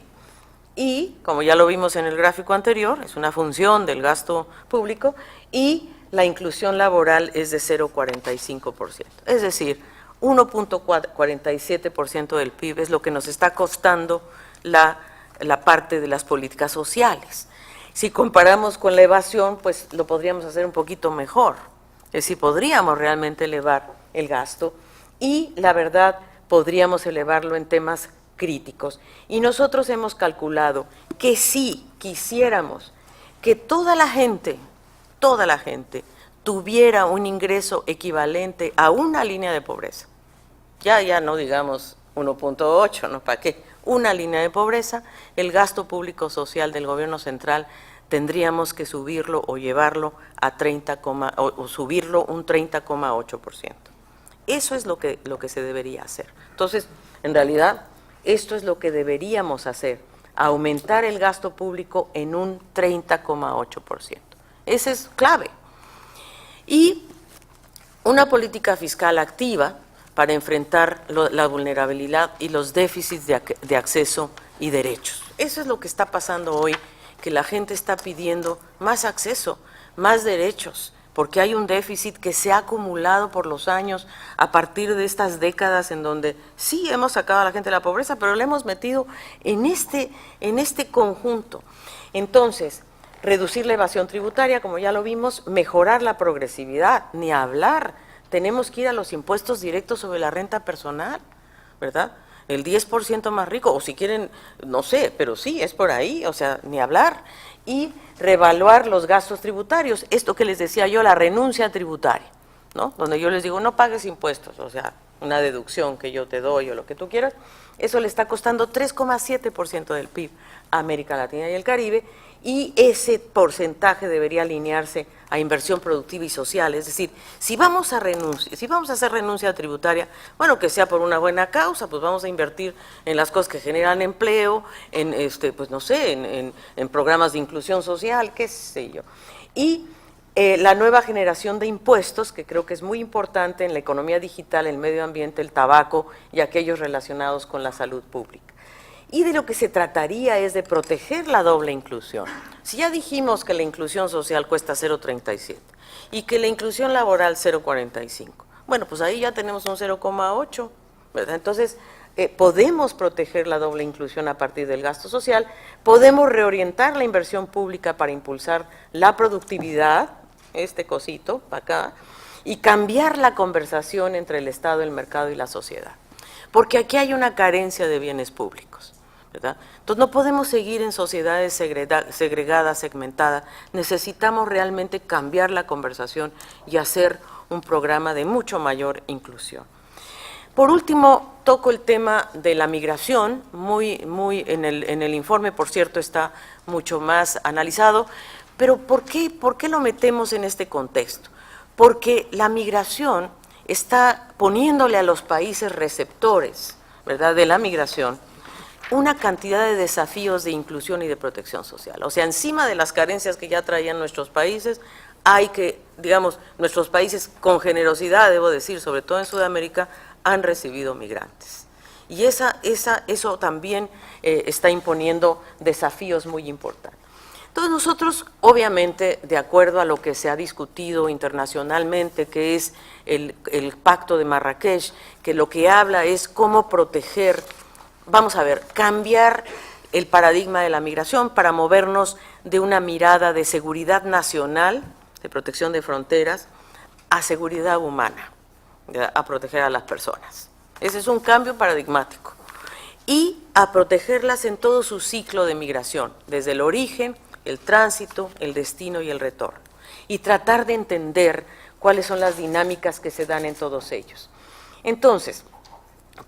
B: y, como ya lo vimos en el gráfico anterior, es una función del gasto público, y la inclusión laboral es de 0,45%. Es decir, 1,47% del PIB es lo que nos está costando la parte de las políticas sociales. Si comparamos con la evasión, pues lo podríamos hacer un poquito mejor. Es decir, podríamos realmente elevar el gasto y, la verdad, podríamos elevarlo en temas críticos. Y nosotros hemos calculado que si quisiéramos que toda la gente tuviera un ingreso equivalente a una línea de pobreza, ya no digamos 1,8, ¿no? ¿Para qué? Una línea de pobreza, el gasto público social del gobierno central tendríamos que subirlo o llevarlo a 30, o subirlo un 30,8%. Eso es lo que se debería hacer. Entonces, en realidad, esto es lo que deberíamos hacer, aumentar el gasto público en un 30,8%. Ese es clave. Y una política fiscal activa para enfrentar la vulnerabilidad y los déficits de acceso y derechos. Eso es lo que está pasando hoy, que la gente está pidiendo más acceso, más derechos, porque hay un déficit que se ha acumulado por los años a partir de estas décadas en donde sí hemos sacado a la gente de la pobreza, pero le hemos metido en este conjunto. Entonces, reducir la evasión tributaria, como ya lo vimos, mejorar la progresividad, ni hablar. Tenemos que ir a los impuestos directos sobre la renta personal, ¿verdad? El 10% más rico, o si quieren, no sé, pero sí, es por ahí, o sea, ni hablar. Y reevaluar los gastos tributarios, esto que les decía yo, la renuncia tributaria, ¿no? Donde yo les digo, no pagues impuestos, o sea, una deducción que yo te doy o lo que tú quieras, eso le está costando 3,7% del PIB a América Latina y el Caribe, y ese porcentaje debería alinearse a inversión productiva y social. Es decir, si vamos a hacer renuncia tributaria, bueno, que sea por una buena causa, pues vamos a invertir en las cosas que generan empleo, en pues no sé, en programas de inclusión social, qué sé yo. Y la nueva generación de impuestos, que creo que es muy importante en la economía digital, el medio ambiente, el tabaco y aquellos relacionados con la salud pública. Y de lo que se trataría es de proteger la doble inclusión. Si ya dijimos que la inclusión social cuesta 0,37 y que la inclusión laboral 0,45, bueno, pues ahí ya tenemos un 0,8, ¿verdad? Entonces, podemos proteger la doble inclusión a partir del gasto social, podemos reorientar la inversión pública para impulsar la productividad, este cosito para acá, y cambiar la conversación entre el Estado, el mercado y la sociedad. Porque aquí hay una carencia de bienes públicos, ¿verdad? Entonces no podemos seguir en sociedades segregadas, segmentadas, necesitamos realmente cambiar la conversación y hacer un programa de mucho mayor inclusión. Por último, toco el tema de la migración, en el informe, por cierto, está mucho más analizado, pero ¿por qué lo metemos en este contexto? Porque la migración está poniéndole a los países receptores, ¿verdad?, de la migración, una cantidad de desafíos de inclusión y de protección social. O sea, encima de las carencias que ya traían nuestros países, hay que, digamos, nuestros países con generosidad, debo decir, sobre todo en Sudamérica, han recibido migrantes. Y eso también está imponiendo desafíos muy importantes. Entonces nosotros, obviamente, de acuerdo a lo que se ha discutido internacionalmente, que es el Pacto de Marrakech, que lo que habla es cómo proteger, vamos a ver, cambiar el paradigma de la migración para movernos de una mirada de seguridad nacional, de protección de fronteras, a seguridad humana, a proteger a las personas. Ese es un cambio paradigmático. Y a protegerlas en todo su ciclo de migración, desde el origen, el tránsito, el destino y el retorno. Y tratar de entender cuáles son las dinámicas que se dan en todos ellos. Entonces,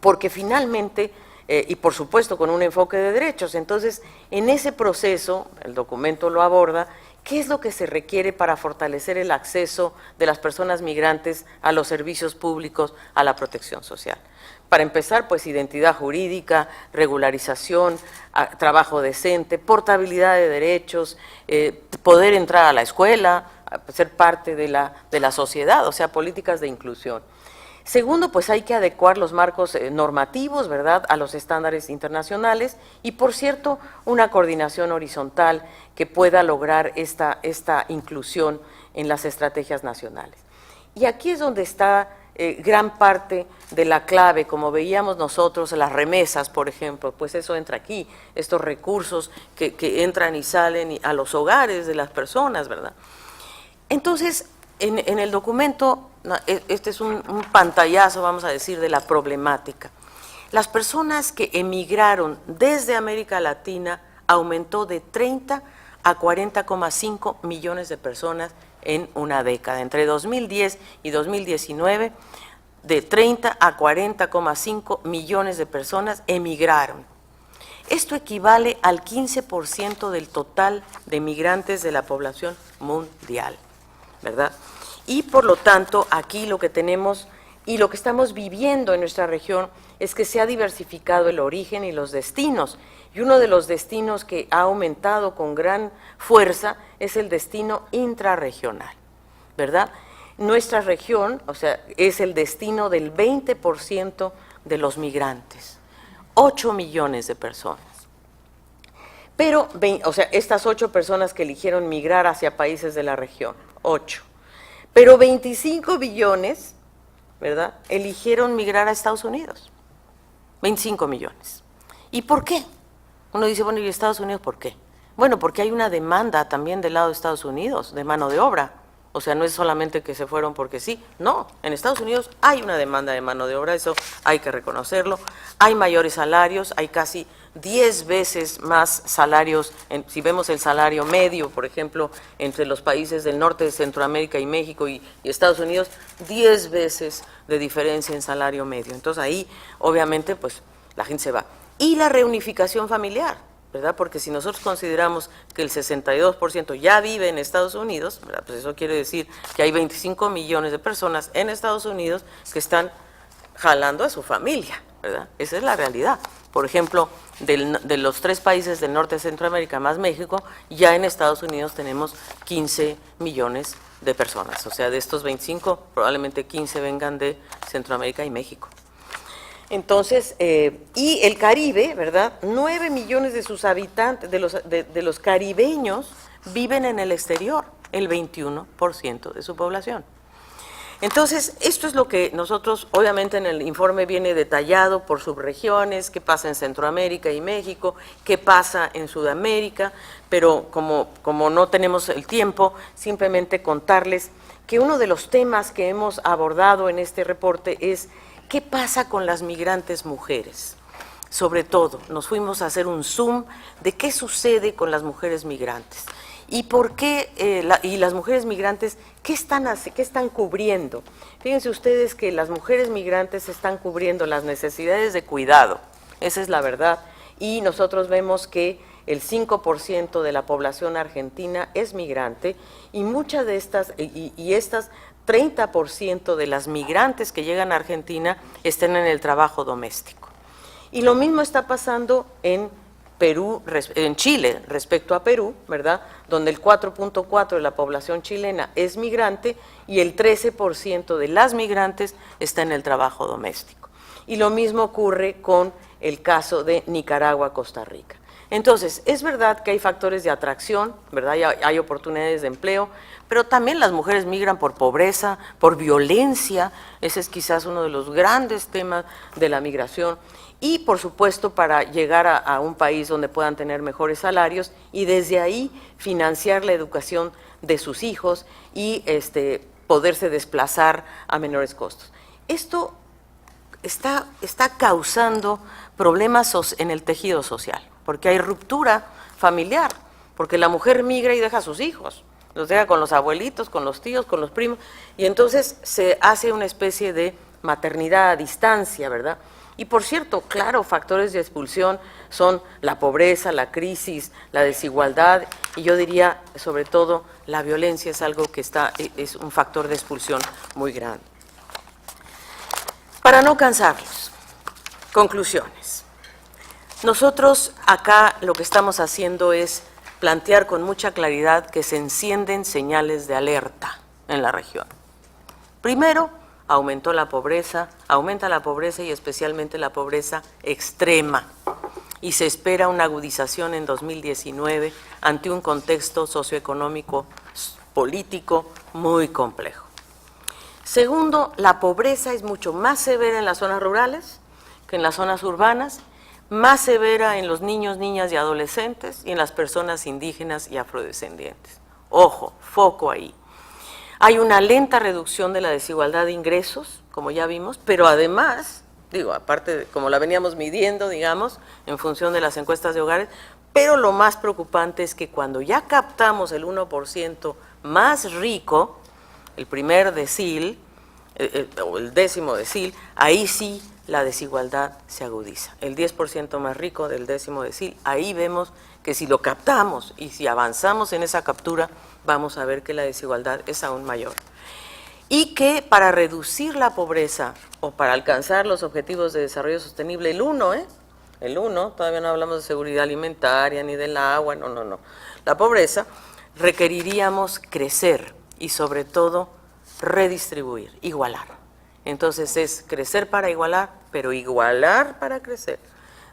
B: porque finalmente, y por supuesto con un enfoque de derechos, entonces en ese proceso, el documento lo aborda, ¿qué es lo que se requiere para fortalecer el acceso de las personas migrantes a los servicios públicos, a la protección social? Para empezar, pues identidad jurídica, regularización, trabajo decente, portabilidad de derechos, poder entrar a la escuela, ser parte de la sociedad, o sea, políticas de inclusión. Segundo, pues hay que adecuar los marcos normativos, ¿verdad?, a los estándares internacionales y, por cierto, una coordinación horizontal que pueda lograr esta inclusión en las estrategias nacionales. Y aquí es donde está gran parte de la clave, como veíamos nosotros, las remesas, por ejemplo, pues eso entra aquí, estos recursos que entran y salen a los hogares de las personas, ¿verdad? Entonces, en el documento, este es un pantallazo, vamos a decir, de la problemática. Las personas que emigraron desde América Latina aumentó de 30 a 40,5 millones de personas en una década. Entre 2010 y 2019, de 30 a 40,5 millones de personas emigraron. Esto equivale al 15% del total de migrantes de la población mundial, ¿verdad? Y por lo tanto, aquí lo que tenemos y lo que estamos viviendo en nuestra región es que se ha diversificado el origen y los destinos. Y uno de los destinos que ha aumentado con gran fuerza es el destino intrarregional, ¿verdad? Nuestra región, o sea, es el destino del 20% de los migrantes, 8 millones de personas. Pero, o sea, estas 8 personas que eligieron migrar hacia países de la región, 8. Pero 25 billones, ¿verdad?, eligieron migrar a Estados Unidos, 25 millones. ¿Y por qué? Uno dice, bueno, ¿y Estados Unidos por qué? Bueno, porque hay una demanda también del lado de Estados Unidos, de mano de obra. O sea, no es solamente que se fueron porque sí, no, en Estados Unidos hay una demanda de mano de obra, eso hay que reconocerlo. Hay mayores salarios, hay casi 10 veces más salarios, si vemos el salario medio, por ejemplo, entre los países del norte de Centroamérica y México y Estados Unidos, 10 veces de diferencia en salario medio. Entonces ahí, obviamente, pues la gente se va. Y la reunificación familiar, ¿verdad? Porque si nosotros consideramos que el 62% ya vive en Estados Unidos, ¿verdad?, pues eso quiere decir que hay 25 millones de personas en Estados Unidos que están jalando a su familia, ¿verdad? Esa es la realidad. Por ejemplo, de los 3 países del norte de Centroamérica más México, ya en Estados Unidos tenemos 15 millones de personas. O sea, de estos 25, probablemente 15 vengan de Centroamérica y México. Entonces, y el Caribe, ¿verdad?, 9 millones de sus habitantes, de los caribeños, viven en el exterior, el 21% de su población. Entonces, esto es lo que nosotros, obviamente en el informe viene detallado por subregiones, qué pasa en Centroamérica y México, qué pasa en Sudamérica, pero como no tenemos el tiempo, simplemente contarles que uno de los temas que hemos abordado en este reporte es qué pasa con las migrantes mujeres. Sobre todo, nos fuimos a hacer un zoom de qué sucede con las mujeres migrantes. ¿Y por qué y las mujeres migrantes qué están cubriendo? Fíjense ustedes que las mujeres migrantes están cubriendo las necesidades de cuidado, esa es la verdad, y nosotros vemos que el 5% de la población argentina es migrante y muchas de estas, estas 30% de las migrantes que llegan a Argentina están en el trabajo doméstico. Y lo mismo está pasando en Perú, en Chile, respecto a Perú, ¿verdad?, donde el 4.4% de la población chilena es migrante y el 13% de las migrantes está en el trabajo doméstico. Y lo mismo ocurre con el caso de Nicaragua, Costa Rica. Entonces, es verdad que hay factores de atracción, ¿verdad?, hay oportunidades de empleo, pero también las mujeres migran por pobreza, por violencia, ese es quizás uno de los grandes temas de la migración, y por supuesto para llegar a un país donde puedan tener mejores salarios y desde ahí financiar la educación de sus hijos y poderse desplazar a menores costos. Esto está causando problemas en el tejido social, porque hay ruptura familiar, porque la mujer migra y deja a sus hijos, los deja con los abuelitos, con los tíos, con los primos, y entonces se hace una especie de maternidad a distancia, ¿verdad? Y por cierto, claro, factores de expulsión son la pobreza, la crisis, la desigualdad, y yo diría, sobre todo, la violencia es algo que es un factor de expulsión muy grande. Para no cansarlos, conclusiones. Nosotros acá lo que estamos haciendo es plantear con mucha claridad que se encienden señales de alerta en la región. Primero, aumenta la pobreza y especialmente la pobreza extrema, y se espera una agudización en 2019 ante un contexto socioeconómico político muy complejo. Segundo, la pobreza es mucho más severa en las zonas rurales que en las zonas urbanas, más severa en los niños, niñas y adolescentes y en las personas indígenas y afrodescendientes. Ojo, foco ahí. Hay una lenta reducción de la desigualdad de ingresos, como ya vimos, pero además, aparte de como la veníamos midiendo, digamos, en función de las encuestas de hogares, pero lo más preocupante es que cuando ya captamos el 1% más rico, el primer decil, o el 10º decil, ahí sí la desigualdad se agudiza. El 10% más rico del 10º decil, ahí vemos que si lo captamos y si avanzamos en esa captura, vamos a ver que la desigualdad es aún mayor. Y que para reducir la pobreza o para alcanzar los objetivos de desarrollo sostenible, el 1, todavía no hablamos de seguridad alimentaria ni del agua, no. La pobreza, requeriríamos crecer y sobre todo redistribuir, igualar. Entonces es crecer para igualar, pero igualar para crecer.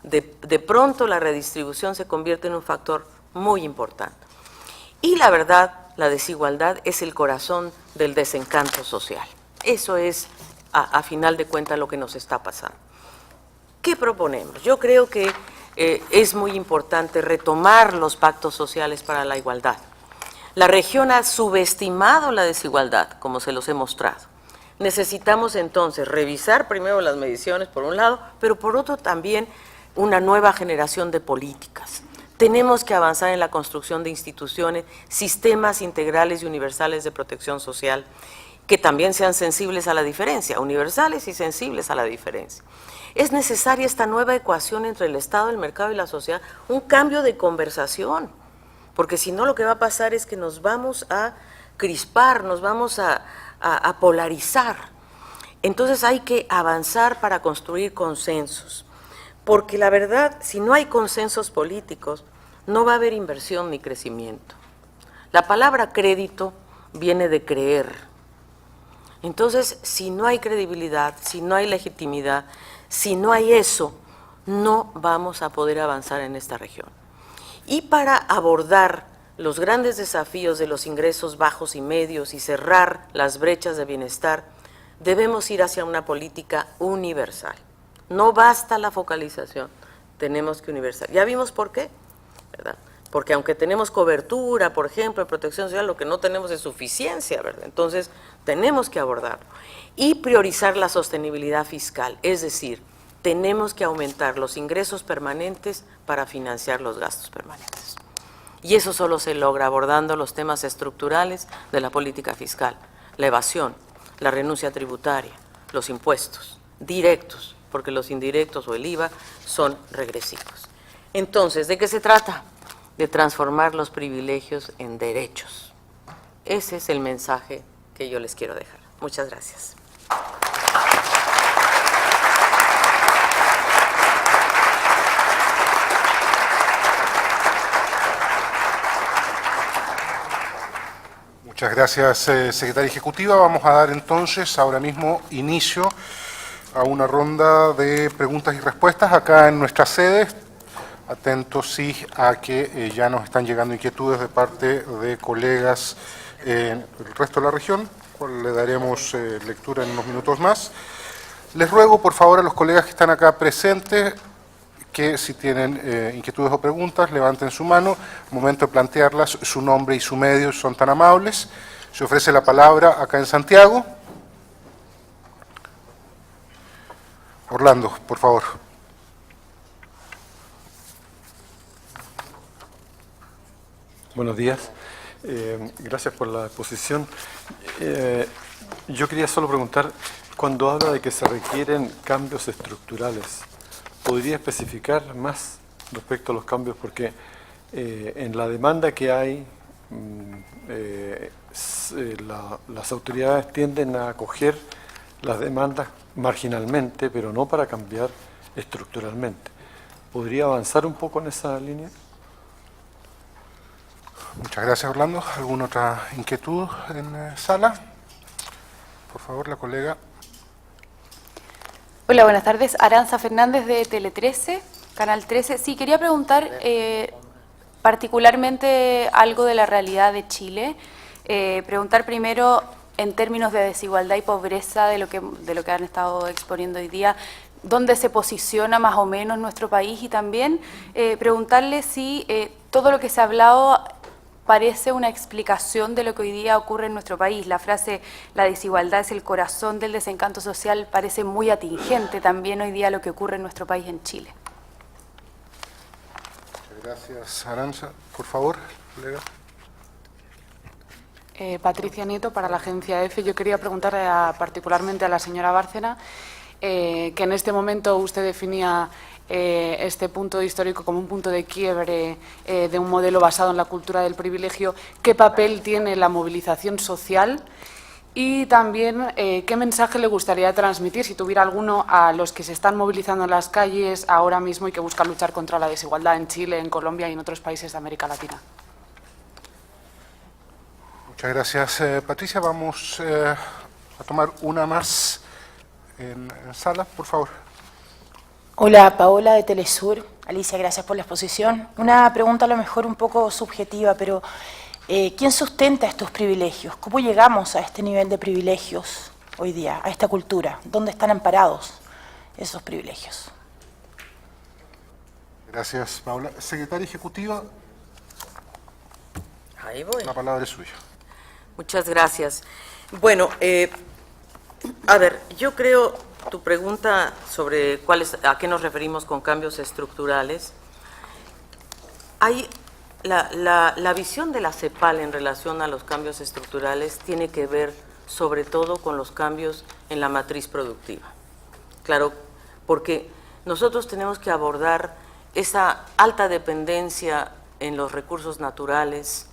B: De pronto la redistribución se convierte en un factor muy importante. Y la verdad, la desigualdad es el corazón del desencanto social. Eso es, a final de cuentas, lo que nos está pasando. ¿Qué proponemos? Yo creo que es muy importante retomar los pactos sociales para la igualdad. La región ha subestimado la desigualdad, como se los he mostrado. Necesitamos entonces revisar primero las mediciones, por un lado, pero por otro también una nueva generación de políticas. Tenemos que avanzar en la construcción de instituciones, sistemas integrales y universales de protección social, que también sean sensibles a la diferencia, universales y sensibles a la diferencia. Es necesaria esta nueva ecuación entre el Estado, el mercado y la sociedad, un cambio de conversación, porque si no lo que va a pasar es que nos vamos a crispar, nos vamos a polarizar. Entonces hay que avanzar para construir consensos, porque la verdad, si no hay consensos políticos, no va a haber inversión ni crecimiento. La palabra crédito viene de creer. Entonces, si no hay credibilidad, si no hay legitimidad, si no hay eso, no vamos a poder avanzar en esta región. Y para abordar los grandes desafíos de los ingresos bajos y medios y cerrar las brechas de bienestar, debemos ir hacia una política universal. No basta la focalización, tenemos que universal. Ya vimos por qué, ¿verdad? Porque aunque tenemos cobertura, por ejemplo, en protección social, lo que no tenemos es suficiencia, ¿verdad? Entonces, tenemos que abordarlo. Y priorizar la sostenibilidad fiscal, es decir, tenemos que aumentar los ingresos permanentes para financiar los gastos permanentes. Y eso solo se logra abordando los temas estructurales de la política fiscal, la evasión, la renuncia tributaria, los impuestos directos, porque los indirectos o el IVA son regresivos. Entonces, ¿de qué se trata? De transformar los privilegios en derechos. Ese es el mensaje que yo les quiero dejar. Muchas gracias.
A: Muchas gracias, secretaria ejecutiva. Vamos a dar entonces ahora mismo inicio a una ronda de preguntas y respuestas acá en nuestra sede. Atentos sí a que ya nos están llegando inquietudes de parte de colegas en el resto de la región, cual le daremos lectura en unos minutos más. Les ruego, por favor, a los colegas que están acá presentes que si tienen inquietudes o preguntas, levanten su mano. Al momento de plantearlas, su nombre y su medio son tan amables. Se ofrece la palabra acá en Santiago. Orlando, por favor.
C: Buenos días. Gracias por la exposición. Yo quería solo preguntar, cuando habla de que se requieren cambios estructurales, ¿podría especificar más respecto a los cambios? Porque en la demanda que hay, las autoridades tienden a acoger las demandas marginalmente, pero no para cambiar estructuralmente. ¿Podría avanzar un poco en esa línea?
A: Muchas gracias, Orlando. ¿Alguna otra inquietud en sala? Por favor, la colega.
D: Hola, buenas tardes. Aranza Fernández de Tele 13, Canal 13. Sí, quería preguntar particularmente algo de la realidad de Chile. Preguntar primero en términos de desigualdad y pobreza de lo que han estado exponiendo hoy día, ¿dónde se posiciona más o menos nuestro país? Y también preguntarle si todo lo que se ha hablado parece una explicación de lo que hoy día ocurre en nuestro país. La frase, la desigualdad es el corazón del desencanto social, parece muy atingente también hoy día lo que ocurre en nuestro país en Chile.
A: Muchas gracias, Aranza. Por favor, colega.
E: Patricia Nieto, para la agencia EFE. Yo quería preguntarle particularmente a la señora Bárcena, que en este momento usted definía este punto histórico como un punto de quiebre de un modelo basado en la cultura del privilegio. ¿Qué papel tiene la movilización social? Y también, ¿qué mensaje le gustaría transmitir, si tuviera alguno, a los que se están movilizando en las calles ahora mismo y que buscan luchar contra la desigualdad en Chile, en Colombia y en otros países de América Latina?
A: Muchas gracias, Patricia. Vamos a tomar una más en sala, por favor.
F: Hola, Paola de Telesur. Alicia, gracias por la exposición. Una pregunta a lo mejor un poco subjetiva, pero ¿quién sustenta estos privilegios? ¿Cómo llegamos a este nivel de privilegios hoy día, a esta cultura? ¿Dónde están amparados esos privilegios?
A: Gracias, Paola. Secretaria ejecutiva,
B: Ahí voy.
A: la palabra es suya.
B: Muchas gracias. Bueno, a ver, yo creo tu pregunta sobre a qué nos referimos con cambios estructurales. Hay la visión de la CEPAL en relación a los cambios estructurales tiene que ver sobre todo con los cambios en la matriz productiva. Claro, porque nosotros tenemos que abordar esa alta dependencia en los recursos naturales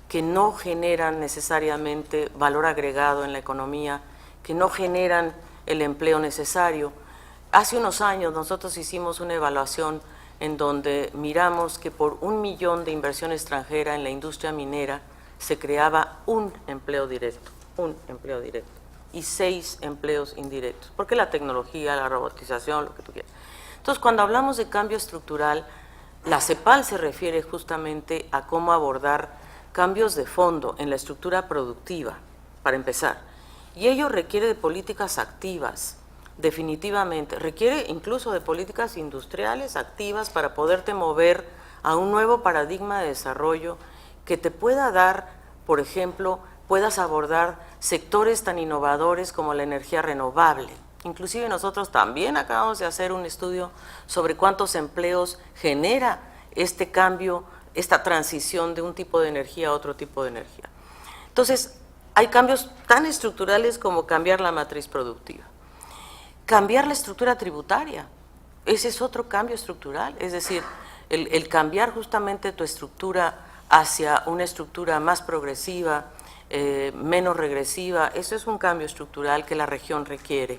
B: que no generan necesariamente valor agregado en la economía, que no generan el empleo necesario. Hace unos años nosotros hicimos una evaluación en donde miramos que por 1 millón de inversión extranjera en la industria minera se creaba un empleo directo, y 6 empleos indirectos, porque la tecnología, la robotización, lo que tú quieras. Entonces, cuando hablamos de cambio estructural, la CEPAL se refiere justamente a cómo abordar cambios de fondo en la estructura productiva, para empezar, Y ello requiere de políticas activas, definitivamente. Requiere incluso de políticas industriales activas para poderte mover a un nuevo paradigma de desarrollo que te pueda dar, por ejemplo, puedas abordar sectores tan innovadores como la energía renovable. Inclusive nosotros también acabamos de hacer un estudio sobre cuántos empleos genera este cambio, esta transición de un tipo de energía a otro tipo de energía. Entonces, hay cambios tan estructurales como cambiar la matriz productiva. Cambiar la estructura tributaria, ese es otro cambio estructural, es decir, el cambiar justamente tu estructura hacia una estructura más progresiva, menos regresiva, eso es un cambio estructural que la región requiere.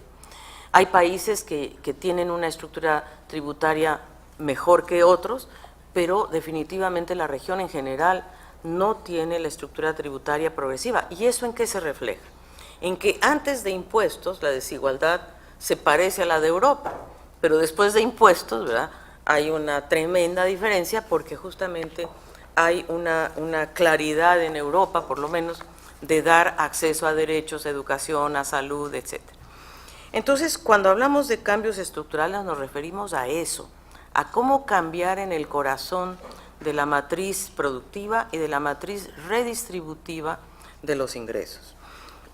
B: Hay países que tienen una estructura tributaria mejor que otros, pero definitivamente la región en general no tiene la estructura tributaria progresiva. ¿Y eso en qué se refleja? En que antes de impuestos la desigualdad se parece a la de Europa, pero después de impuestos, ¿verdad?, hay una tremenda diferencia porque justamente hay una claridad en Europa, por lo menos, de dar acceso a derechos, a educación, a salud, etc. Entonces, cuando hablamos de cambios estructurales nos referimos a eso, a cómo cambiar en el corazón de la matriz productiva y de la matriz redistributiva de los ingresos.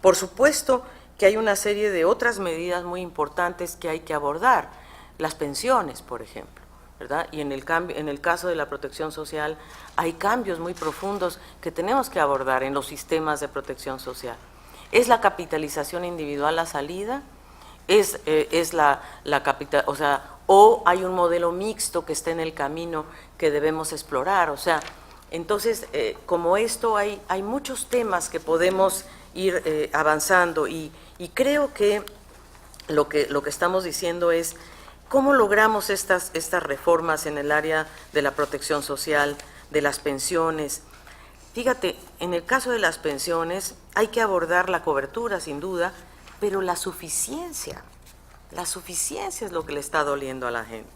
B: Por supuesto que hay una serie de otras medidas muy importantes que hay que abordar, las pensiones, por ejemplo, ¿verdad? Y en el caso de la protección social hay cambios muy profundos que tenemos que abordar en los sistemas de protección social. ¿Es la capitalización individual la salida? ¿Es la capital, o sea, o hay un modelo mixto que está en el camino que debemos explorar? O sea, entonces, como esto hay muchos temas que podemos ir avanzando y creo que lo que estamos diciendo es cómo logramos estas reformas en el área de la protección social, de las pensiones. Fíjate, en el caso de las pensiones hay que abordar la cobertura, sin duda, pero la suficiencia es lo que le está doliendo a la gente.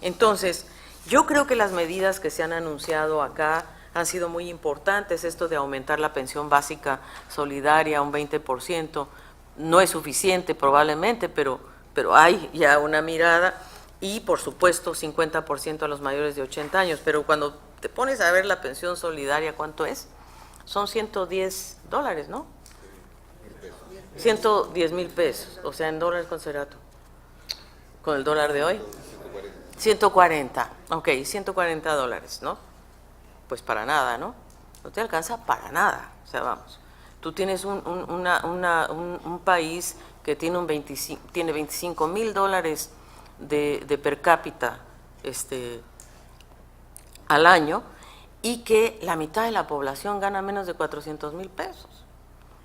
B: Entonces, yo creo que las medidas que se han anunciado acá han sido muy importantes, esto de aumentar la pensión básica solidaria a un 20%, no es suficiente probablemente, pero hay ya una mirada, y por supuesto 50% a los mayores de 80 años, pero cuando te pones a ver la pensión solidaria, ¿cuánto es? Son $110, ¿no? 110,000 pesos, o sea, en dólares, ¿cuánto será tú? ¿Con el dólar de hoy? 140, ok, $140, ¿no? Pues para nada, ¿no? No te alcanza para nada, o sea, vamos. Tú tienes un país que tiene tiene $25,000 de per cápita al año y que la mitad de la población gana menos de 400,000 pesos.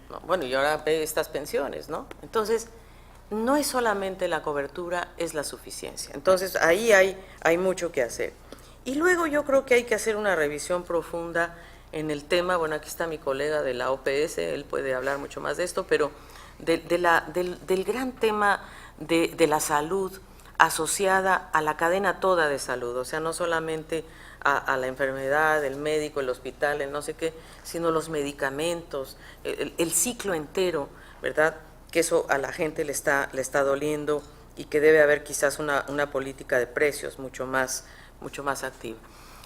B: No, bueno, y ahora ve estas pensiones, ¿no? Entonces, no es solamente la cobertura, es la suficiencia. Entonces, ahí hay mucho que hacer. Y luego yo creo que hay que hacer una revisión profunda en el tema, bueno, aquí está mi colega de la OPS, él puede hablar mucho más de esto, pero del gran tema de la salud asociada a la cadena toda de salud, o sea, no solamente a la enfermedad, el médico, el hospital, el no sé qué, sino los medicamentos, el ciclo entero, ¿verdad?, que eso a la gente le está doliendo y que debe haber quizás una política de precios mucho más activa.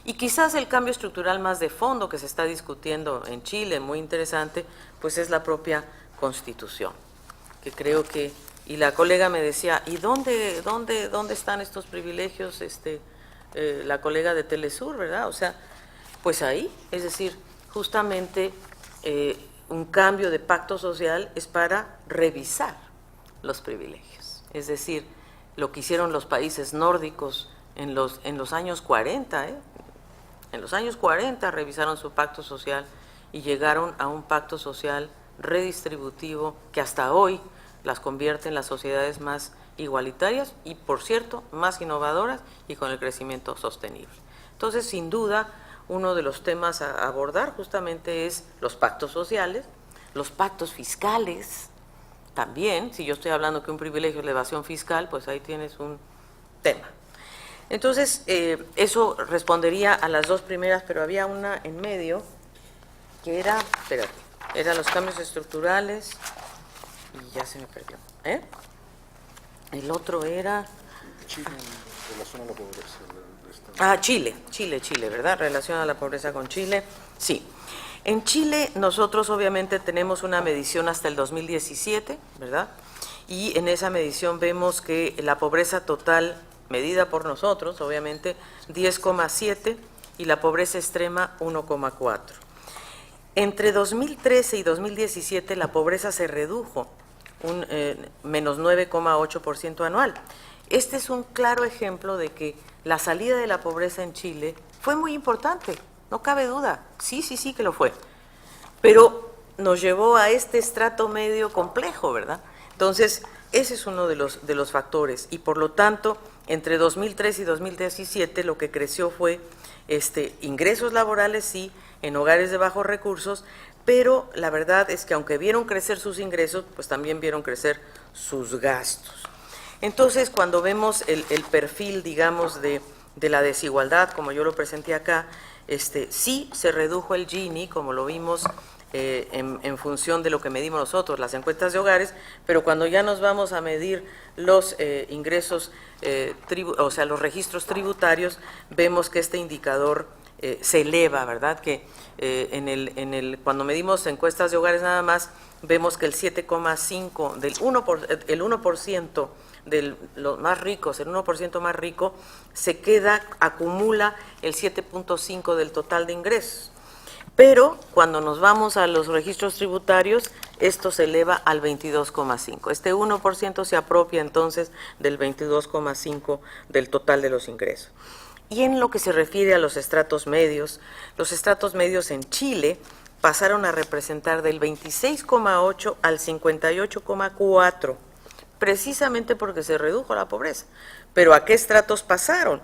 B: Y quizás el cambio estructural más de fondo que se está discutiendo en Chile, muy interesante, pues es la propia Constitución, que creo que, y la colega me decía, ¿y dónde están estos privilegios? La colega de Telesur, ¿verdad? O sea, pues ahí, es decir, justamente un cambio de pacto social es para revisar los privilegios, es decir, lo que hicieron los países nórdicos en los años 40, en los años 40 revisaron su pacto social y llegaron a un pacto social redistributivo que hasta hoy las convierte en las sociedades más igualitarias y, por cierto, más innovadoras y con el crecimiento sostenible. Entonces, sin duda, uno de los temas a abordar justamente es los pactos sociales, los pactos fiscales también. Si yo estoy hablando que un privilegio es la evasión fiscal, pues ahí tienes un tema. Entonces, eso respondería a las dos primeras, pero había una en medio que era, espérate, eran los cambios estructurales Y ya se me perdió. El otro era...
A: Chile en relación a la pobreza.
B: Chile, ¿verdad? Relación a la pobreza con Chile. Sí. En Chile nosotros obviamente tenemos una medición hasta el 2017, ¿verdad? Y en esa medición vemos que la pobreza total medida por nosotros, obviamente, 10,7 y la pobreza extrema 1,4. Entre 2013 y 2017 la pobreza se redujo un menos 9,8% anual. Este es un claro ejemplo de que la salida de la pobreza en Chile fue muy importante, no cabe duda, sí que lo fue, pero nos llevó a este estrato medio complejo, ¿verdad? Entonces, ese es uno de los factores y por lo tanto, entre 2003 y 2017 lo que creció fue ingresos laborales, sí, en hogares de bajos recursos, pero la verdad es que aunque vieron crecer sus ingresos, pues también vieron crecer sus gastos. Entonces, cuando vemos el perfil, digamos, de la desigualdad, como yo lo presenté acá, sí se redujo el Gini, como lo vimos en función de lo que medimos nosotros, las encuestas de hogares, pero cuando ya nos vamos a medir los ingresos, o sea, los registros tributarios, vemos que este indicador se eleva, ¿verdad? Que cuando medimos encuestas de hogares nada más, vemos que el 7,5 el 1% de los más ricos, el 1% más rico, acumula el 7,5 del total de ingresos. Pero cuando nos vamos a los registros tributarios, esto se eleva al 22,5. Este 1% se apropia entonces del 22,5 del total de los ingresos. Y en lo que se refiere a los estratos medios en Chile pasaron a representar del 26,8 al 58,4, precisamente porque se redujo la pobreza. ¿Pero a qué estratos pasaron?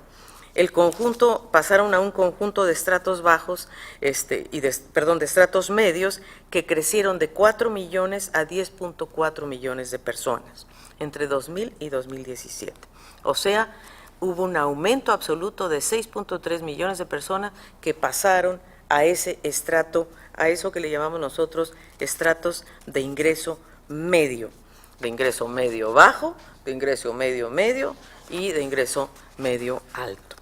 B: Pasaron a un conjunto de estratos bajos, de estratos medios, que crecieron de 4 millones a 10,4 millones de personas entre 2000 y 2017. O sea, hubo un aumento absoluto de 6,3 millones de personas que pasaron a ese estrato, a eso que le llamamos nosotros estratos de ingreso medio bajo, de ingreso medio medio y de ingreso medio alto.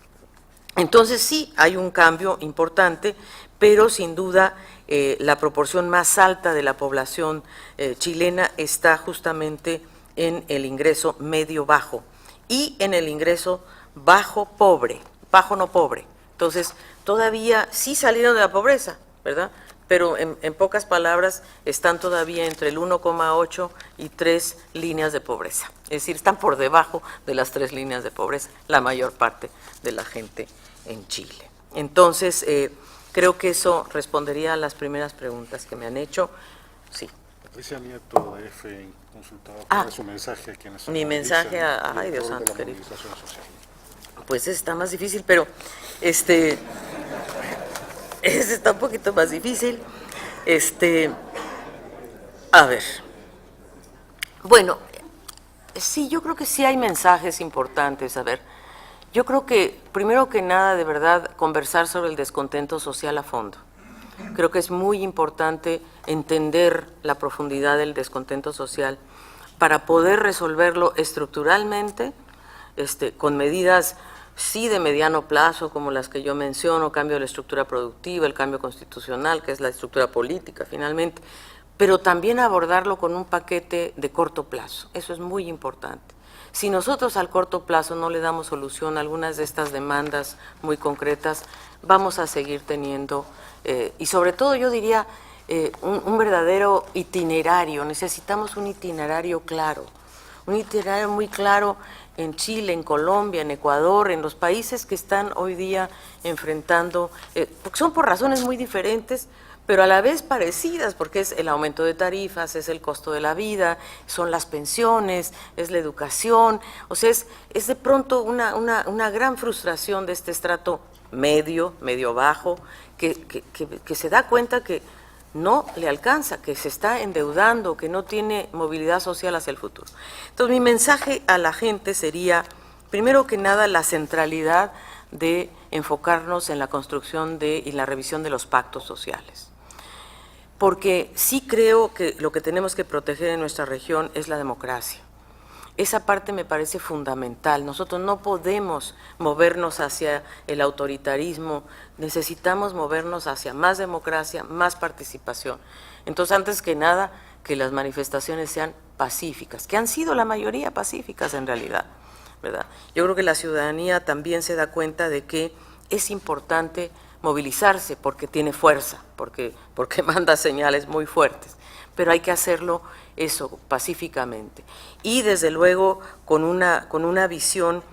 B: Entonces sí hay un cambio importante, pero sin duda la proporción más alta de la población chilena está justamente en el ingreso medio bajo y en el ingreso bajo no pobre. Entonces todavía sí salieron de la pobreza, ¿verdad? Pero en pocas palabras están todavía entre el 1,8 y 3 líneas de pobreza. Es decir, están por debajo de las 3 líneas de pobreza, la mayor parte de la gente en Chile. Entonces, creo que eso respondería a las primeras preguntas que me han hecho. Sí.
A: Patricia Nieto, de EFE, consultaba por su mensaje a quienes
B: mi mensaje ay Dios santo querido. Pues está más difícil, pero ese está un poquito más difícil. A ver. Bueno, sí, yo creo que sí hay mensajes importantes. A ver, yo creo que, primero que nada, de verdad, conversar sobre el descontento social a fondo. Creo que es muy importante entender la profundidad del descontento social para poder resolverlo estructuralmente, con medidas sí de mediano plazo, como las que yo menciono, cambio de la estructura productiva, el cambio constitucional, que es la estructura política finalmente, pero también abordarlo con un paquete de corto plazo. Eso es muy importante. Si nosotros al corto plazo no le damos solución a algunas de estas demandas muy concretas, vamos a seguir teniendo, y sobre todo yo diría, un verdadero itinerario. Necesitamos un itinerario claro, un itinerario muy claro en Chile, en Colombia, en Ecuador, en los países que están hoy día enfrentando, porque son por razones muy diferentes, pero a la vez parecidas, porque es el aumento de tarifas, es el costo de la vida, son las pensiones, es la educación. O sea, es de pronto una gran frustración de este estrato medio bajo, que se da cuenta que no le alcanza, que se está endeudando, que no tiene movilidad social hacia el futuro. Entonces, mi mensaje a la gente sería, primero que nada, la centralidad de enfocarnos en la construcción y la revisión de los pactos sociales. porque sí creo que lo que tenemos que proteger en nuestra región es la democracia. Esa parte me parece fundamental. Nosotros no podemos movernos hacia el autoritarismo, necesitamos movernos hacia más democracia, más participación. Entonces, antes que nada, que las manifestaciones sean pacíficas, que han sido la mayoría pacíficas en realidad, ¿verdad? Yo creo que la ciudadanía también se da cuenta de que es importante movilizarse porque tiene fuerza, porque manda señales muy fuertes, pero hay que hacerlo eso pacíficamente y desde luego con una visión,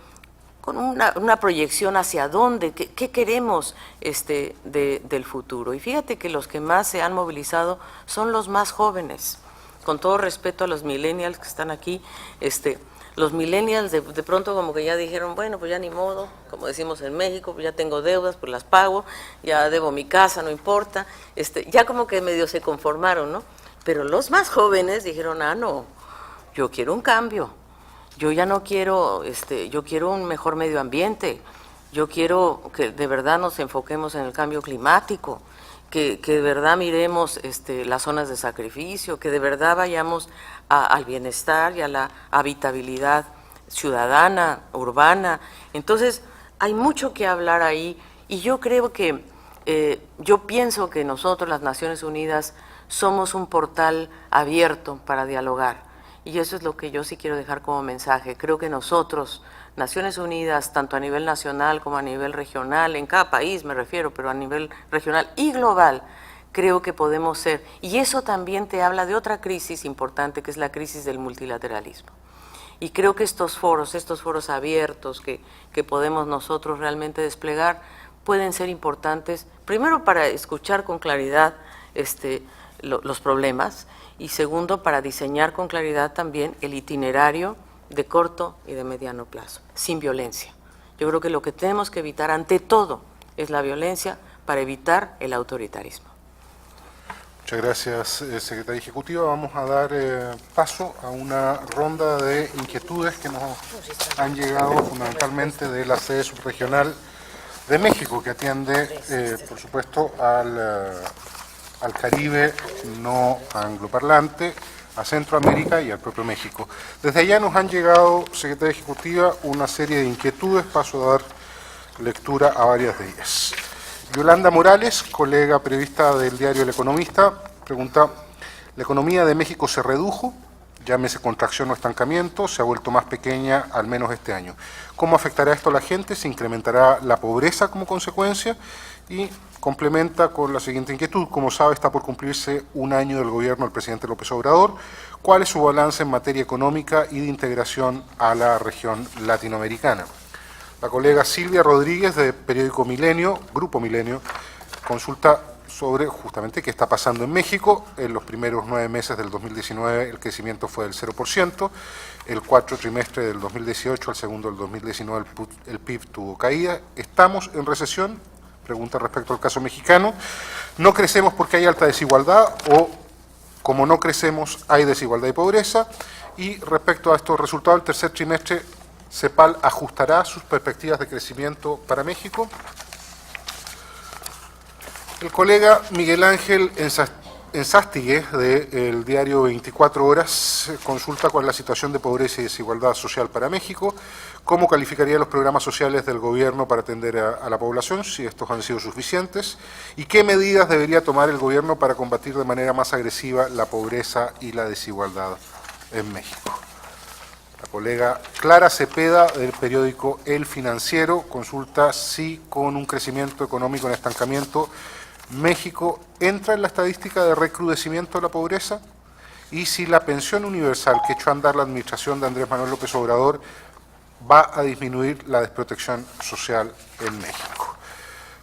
B: con una proyección hacia dónde, qué queremos del futuro. Y fíjate que los que más se han movilizado son los más jóvenes, con todo respeto a los millennials que están aquí, los millennials de pronto como que ya dijeron, bueno, pues ya ni modo, como decimos en México, pues ya tengo deudas, pues las pago, ya debo mi casa, no importa, ya como que medio se conformaron, ¿no? Pero los más jóvenes dijeron, no, yo quiero un cambio, yo ya no quiero, yo quiero un mejor medio ambiente, yo quiero que de verdad nos enfoquemos en el cambio climático, que de verdad miremos las zonas de sacrificio, que de verdad vayamos al bienestar y a la habitabilidad ciudadana, urbana. Entonces, hay mucho que hablar ahí y yo creo que, yo pienso que nosotros, las Naciones Unidas, somos un portal abierto para dialogar y eso es lo que yo sí quiero dejar como mensaje. Creo que nosotros, Naciones Unidas, tanto a nivel nacional como a nivel regional, en cada país me refiero, pero a nivel regional y global, creo que podemos ser, y eso también te habla de otra crisis importante que es la crisis del multilateralismo. Y creo que estos foros abiertos que podemos nosotros realmente desplegar pueden ser importantes, primero para escuchar con claridad los problemas y segundo para diseñar con claridad también el itinerario de corto y de mediano plazo, sin violencia. Yo creo que lo que tenemos que evitar ante todo es la violencia para evitar el autoritarismo.
A: Muchas gracias, secretaria ejecutiva. Vamos a dar paso a una ronda de inquietudes que nos han llegado fundamentalmente de la sede subregional de México, que atiende, por supuesto, al Caribe no angloparlante, a Centroamérica y al propio México. Desde allá nos han llegado, secretaria ejecutiva, una serie de inquietudes. Paso a dar lectura a varias de ellas. Yolanda Morales, colega periodista del diario El Economista, pregunta: ¿la economía de México se redujo? Llámese contracción o estancamiento, se ha vuelto más pequeña al menos este año. ¿Cómo afectará esto a la gente? ¿Se incrementará la pobreza como consecuencia? Y complementa con la siguiente inquietud: como sabe, está por cumplirse un año del gobierno del presidente López Obrador. ¿Cuál es su balance en materia económica y de integración a la región latinoamericana? La colega Silvia Rodríguez, de periódico Milenio, Grupo Milenio, consulta sobre justamente qué está pasando en México. En los primeros 9 meses del 2019 el crecimiento fue del 0%, el 4 trimestre del 2018, al segundo del 2019 el PIB tuvo caída. ¿Estamos en recesión? Pregunta respecto al caso mexicano. ¿No crecemos porque hay alta desigualdad o como no crecemos hay desigualdad y pobreza? Y respecto a estos resultados del tercer trimestre, ¿CEPAL ajustará sus perspectivas de crecimiento para México? El colega Miguel Ángel Enzástigue, del diario 24 Horas, consulta cuál es la situación de pobreza y desigualdad social para México, cómo calificaría los programas sociales del gobierno para atender a la población, si estos han sido suficientes, y qué medidas debería tomar el gobierno para combatir de manera más agresiva la pobreza y la desigualdad en México. La colega Clara Cepeda, del periódico El Financiero, consulta si con un crecimiento económico en estancamiento México entra en la estadística de recrudecimiento de la pobreza y si la pensión universal que echó a andar la administración de Andrés Manuel López Obrador va a disminuir la desprotección social en México.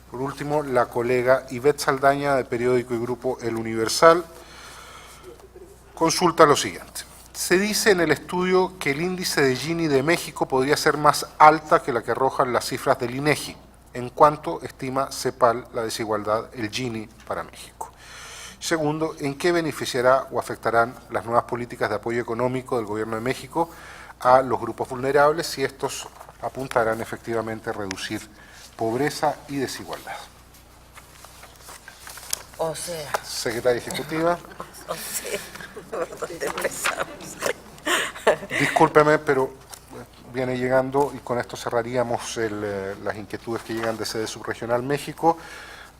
A: Por último, la colega Ivette Saldaña, del periódico y grupo El Universal, consulta lo siguiente. Se dice en el estudio que el índice de Gini de México podría ser más alta que la que arrojan las cifras del INEGI. ¿En cuánto estima CEPAL la desigualdad, el Gini, para México? Segundo, ¿en qué beneficiará o afectarán las nuevas políticas de apoyo económico del Gobierno de México a los grupos vulnerables si estos apuntarán efectivamente a reducir pobreza y desigualdad?
B: O sea,
A: Secretaria Ejecutiva.
B: ¿por dónde empezamos?
A: Discúlpeme, pero viene llegando, y con esto cerraríamos las inquietudes que llegan de sede subregional México,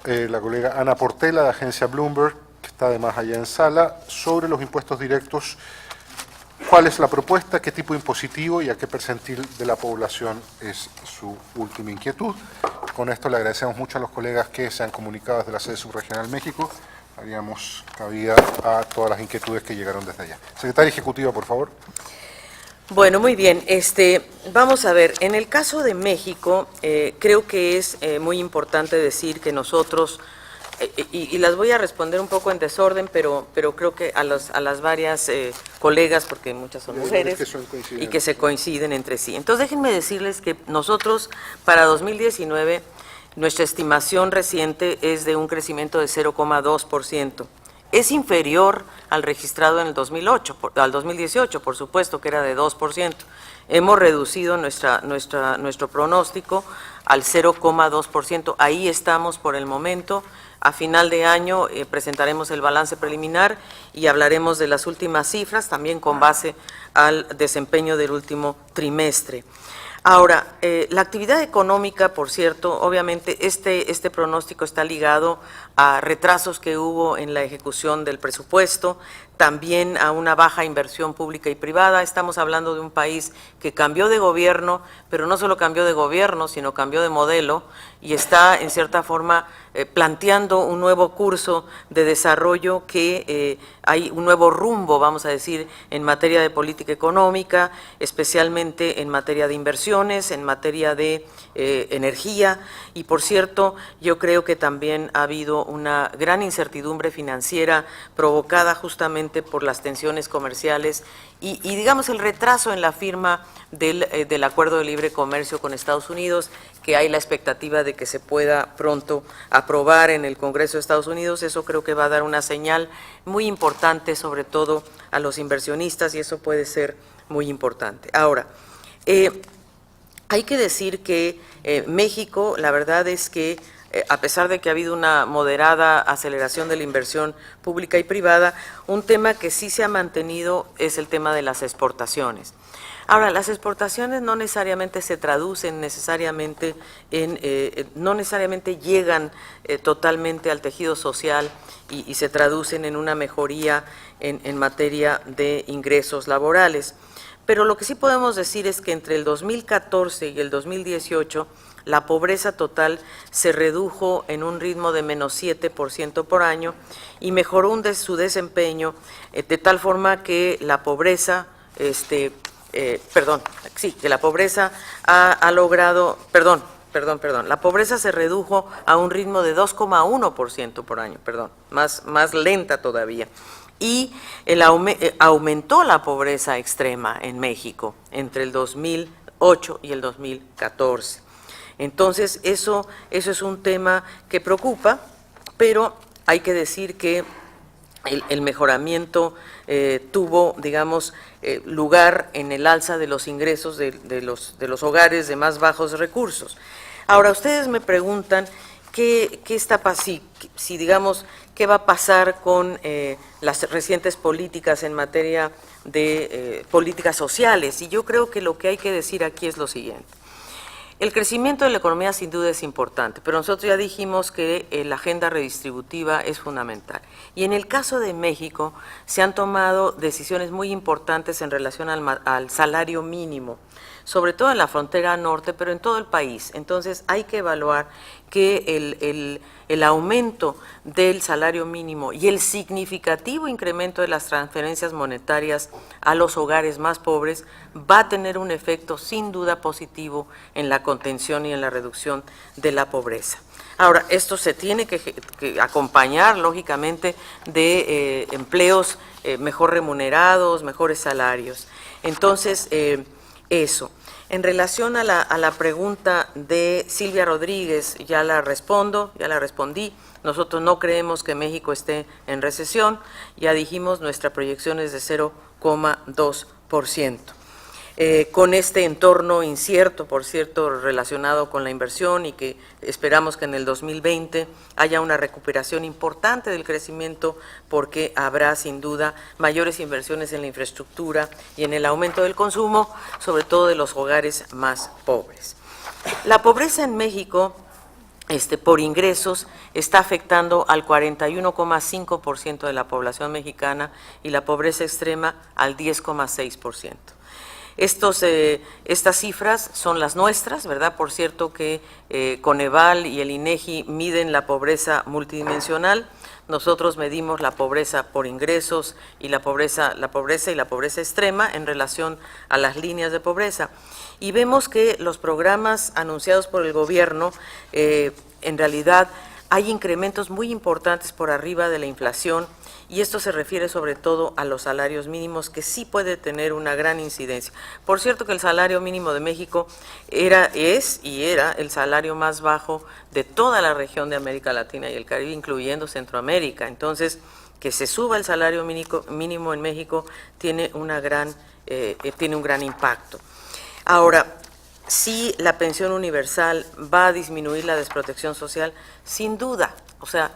A: la colega Ana Portela, de Agencia Bloomberg, que está además allá en sala, sobre los impuestos directos. ¿Cuál es la propuesta? ¿Qué tipo de impositivo y a qué percentil de la población es su última inquietud? Con esto le agradecemos mucho a los colegas que se han comunicado desde la sede subregional México. Haríamos cabida a todas las inquietudes que llegaron desde allá. Secretaria Ejecutiva, por favor.
B: Bueno, muy bien. Vamos a ver, en el caso de México, creo que es muy importante decir que nosotros, y las voy a responder un poco en desorden, pero creo que a las varias colegas, porque muchas son mujeres, y que se coinciden entre sí. Entonces, déjenme decirles que nosotros, para 2019, nuestra estimación reciente es de un crecimiento de 0,2%. Es inferior al registrado en el 2018, por supuesto, que era de 2%. Hemos reducido nuestro pronóstico al 0,2%. Ahí estamos por el momento. A final de año presentaremos el balance preliminar y hablaremos de las últimas cifras, también con base al desempeño del último trimestre. Ahora, la actividad económica, por cierto, obviamente este pronóstico está ligado a retrasos que hubo en la ejecución del presupuesto, también a una baja inversión pública y privada. Estamos hablando de un país que cambió de gobierno, pero no solo cambió de gobierno, sino cambió de modelo y está, en cierta forma, planteando un nuevo curso de desarrollo que hay un nuevo rumbo, vamos a decir, en materia de política económica, especialmente en materia de inversiones, en materia de energía, y por cierto, yo creo que también ha habido una gran incertidumbre financiera provocada justamente por las tensiones comerciales y digamos el retraso en la firma del Acuerdo de Libre Comercio con Estados Unidos, que hay la expectativa de que se pueda pronto aprobar en el Congreso de Estados Unidos. Eso creo que va a dar una señal muy importante, sobre todo a los inversionistas, y eso puede ser muy importante. Ahora, hay que decir que México, la verdad es que a pesar de que ha habido una moderada aceleración de la inversión pública y privada, un tema que sí se ha mantenido es el tema de las exportaciones. Ahora, las exportaciones no necesariamente se traducen necesariamente no necesariamente llegan totalmente al tejido social y se traducen en una mejoría en materia de ingresos laborales. Pero lo que sí podemos decir es que entre el 2014 y el 2018, la pobreza total se redujo en un ritmo de menos 7% por año y mejoró su desempeño de tal forma que la pobreza, que la pobreza ha logrado, la pobreza se redujo a un ritmo de 2,1% por año, más lenta todavía. Y aumentó la pobreza extrema en México entre el 2008 y el 2014. Entonces, eso es un tema que preocupa, pero hay que decir que el mejoramiento tuvo, digamos, lugar en el alza de los ingresos de los hogares de más bajos recursos. Ahora, ustedes me preguntan qué digamos, qué va a pasar con las recientes políticas en materia de políticas sociales, y yo creo que lo que hay que decir aquí es lo siguiente. El crecimiento de la economía sin duda es importante, pero nosotros ya dijimos que la agenda redistributiva es fundamental. Y en el caso de México se han tomado decisiones muy importantes en relación al salario mínimo, sobre todo en la frontera norte, pero en todo el país. Entonces hay que evaluar que el aumento del salario mínimo y el significativo incremento de las transferencias monetarias a los hogares más pobres va a tener un efecto sin duda positivo en la contención y en la reducción de la pobreza. Ahora, esto se tiene que acompañar, lógicamente, de empleos mejor remunerados, mejores salarios. Entonces, eso. En relación a la pregunta de Silvia Rodríguez, ya la respondí. Nosotros no creemos que México esté en recesión. Ya dijimos, nuestra proyección es de 0,2%. con este entorno incierto, por cierto, relacionado con la inversión y que esperamos que en el 2020 haya una recuperación importante del crecimiento porque habrá sin duda mayores inversiones en la infraestructura y en el aumento del consumo, sobre todo de los hogares más pobres. La pobreza en México por ingresos está afectando al 41,5% de la población mexicana y la pobreza extrema al 10,6%. Estas cifras son las nuestras, ¿verdad? Por cierto que Coneval y el INEGI miden la pobreza multidimensional. Nosotros medimos la pobreza por ingresos y la pobreza extrema en relación a las líneas de pobreza. Y vemos que los programas anunciados por el gobierno, en realidad hay incrementos muy importantes por arriba de la inflación, y esto se refiere sobre todo a los salarios mínimos, que sí puede tener una gran incidencia. Por cierto que el salario mínimo de México era el salario más bajo de toda la región de América Latina y el Caribe, incluyendo Centroamérica. Entonces, que se suba el salario mínimo en México tiene un gran impacto. Ahora, si la pensión universal va a disminuir la desprotección social, sin duda. O sea,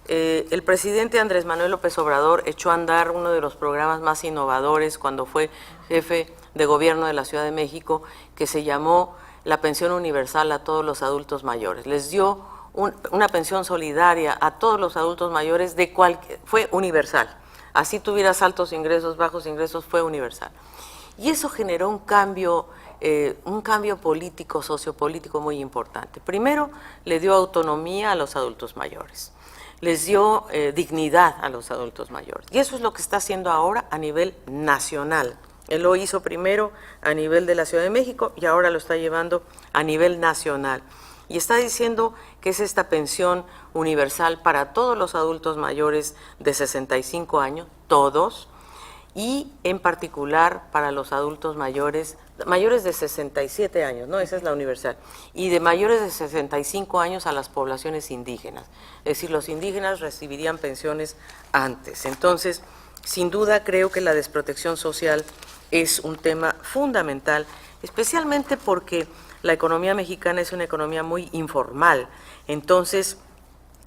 B: el presidente Andrés Manuel López Obrador echó a andar uno de los programas más innovadores cuando fue jefe de gobierno de la Ciudad de México, que se llamó la pensión universal a todos los adultos mayores. Les dio una pensión solidaria a todos los adultos mayores, fue universal. Así tuvieras altos ingresos, bajos ingresos, fue universal. Y eso generó un cambio político, sociopolítico muy importante. Primero, le dio autonomía a los adultos mayores. Les dio dignidad a los adultos mayores. Y eso es lo que está haciendo ahora a nivel nacional. Él lo hizo primero a nivel de la Ciudad de México y ahora lo está llevando a nivel nacional. Y está diciendo que es esta pensión universal para todos los adultos mayores de 65 años, todos, y en particular para los adultos mayores de 67 años, ¿no? Esa es la universal, y de mayores de 65 años a las poblaciones indígenas. Es decir, los indígenas recibirían pensiones antes. Entonces, sin duda creo que la desprotección social es un tema fundamental, especialmente porque la economía mexicana es una economía muy informal. Entonces,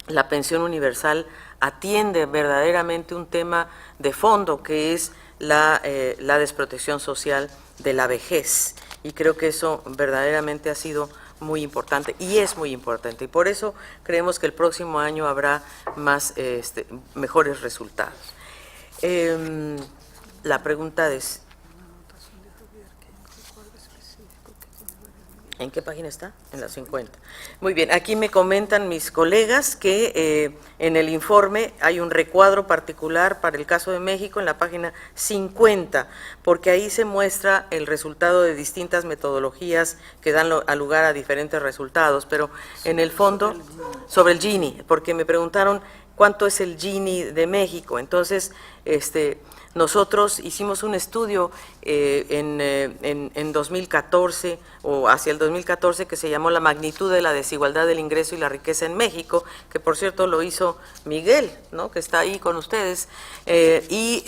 B: la pensión universal atiende verdaderamente un tema de fondo, que es la desprotección social de la vejez, y creo que eso verdaderamente ha sido muy importante y es muy importante, y por eso creemos que el próximo año habrá mejores resultados. La pregunta es, ¿en qué página está? En la 50. Muy bien, aquí me comentan mis colegas que en el informe hay un recuadro particular para el caso de México en la página 50, porque ahí se muestra el resultado de distintas metodologías que dan lugar a diferentes resultados, pero en el fondo, sobre el Gini, porque me preguntaron cuánto es el Gini de México. Entonces, nosotros hicimos un estudio en 2014 o hacia el 2014 que se llamó La magnitud de la desigualdad del ingreso y la riqueza en México, que por cierto lo hizo Miguel, ¿no?, que está ahí con ustedes, y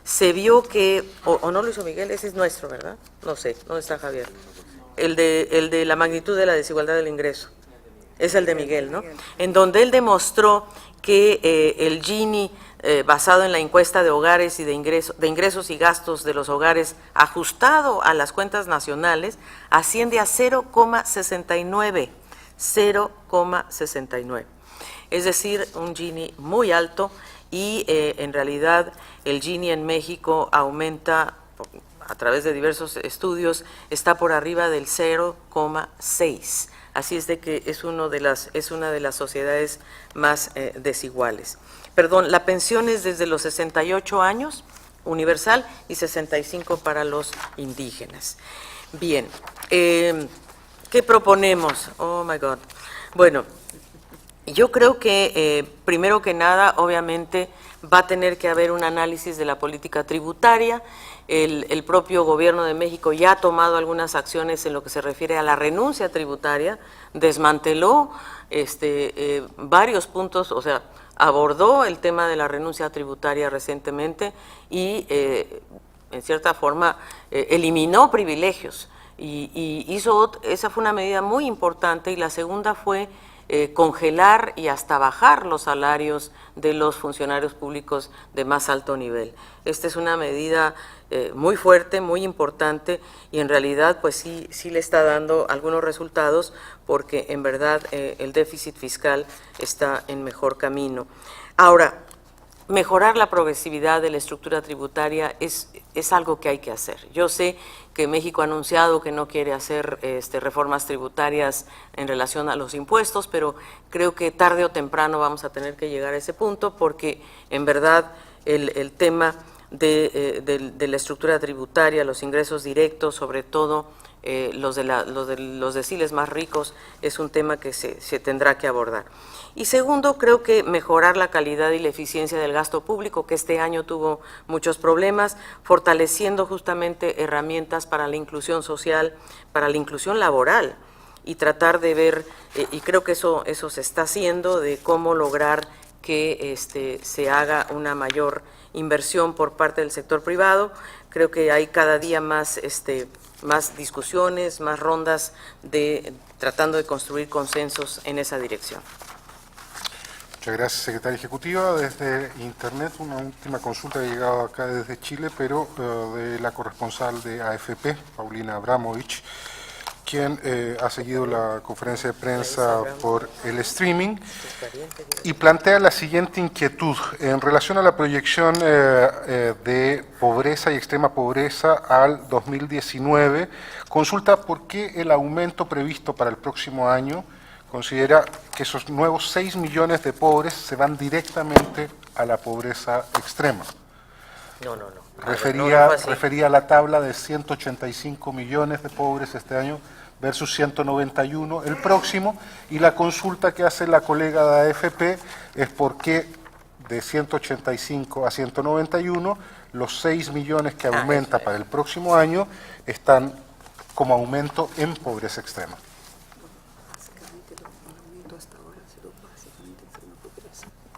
B: se vio que, o no lo hizo Miguel, ese es nuestro, ¿verdad? No sé, ¿dónde está Javier? El de la magnitud de la desigualdad del ingreso, es el de Miguel, ¿no? En donde él demostró que el Gini, basado en la encuesta de hogares y de ingresos y gastos de los hogares, ajustado a las cuentas nacionales, asciende a 0,69, 0,69. Es decir, un Gini muy alto, y en realidad el Gini en México aumenta, a través de diversos estudios, está por arriba del 0,6. Así es de que es una de las sociedades más desiguales. Perdón, la pensión es desde los 68 años, universal, y 65 para los indígenas. Bien, ¿qué proponemos? Oh my God. Bueno, yo creo que primero que nada, obviamente, va a tener que haber un análisis de la política tributaria. El propio Gobierno de México ya ha tomado algunas acciones en lo que se refiere a la renuncia tributaria, desmanteló varios puntos, o sea, abordó el tema de la renuncia tributaria recientemente, y en cierta forma, eliminó privilegios y esa fue una medida muy importante, y la segunda fue congelar y hasta bajar los salarios de los funcionarios públicos de más alto nivel. Esta es una medida muy fuerte, muy importante, y en realidad pues sí le está dando algunos resultados, porque en verdad el déficit fiscal está en mejor camino. Ahora, mejorar la progresividad de la estructura tributaria es algo que hay que hacer. Yo sé que México ha anunciado que no quiere hacer reformas tributarias en relación a los impuestos, pero creo que tarde o temprano vamos a tener que llegar a ese punto, porque en verdad el tema de la estructura tributaria, los ingresos directos, sobre todo los deciles más ricos, es un tema que se tendrá que abordar. Y segundo, creo que mejorar la calidad y la eficiencia del gasto público, que este año tuvo muchos problemas, fortaleciendo justamente herramientas para la inclusión social, para la inclusión laboral, y tratar de ver, y creo que eso se está haciendo, de cómo lograr que se haga una mayor inversión por parte del sector privado. Creo que hay cada día más discusiones, más rondas tratando de construir consensos en esa dirección.
A: Muchas gracias, secretaria ejecutiva. Desde Internet, una última consulta que ha llegado acá desde Chile, pero de la corresponsal de AFP, Paulina Abramovich, quien ha seguido la conferencia de prensa por el streaming y plantea la siguiente inquietud en relación a la proyección de pobreza y extrema pobreza al 2019. Consulta por qué el aumento previsto para el próximo año considera que esos nuevos 6 millones de pobres se van directamente a la pobreza extrema.
B: No.
A: Refería a la tabla de 185 millones de pobres este año versus 191 el próximo, y la consulta que hace la colega de AFP es por qué de 185 a 191 los 6 millones que aumenta para el próximo año están como aumento en pobreza extrema.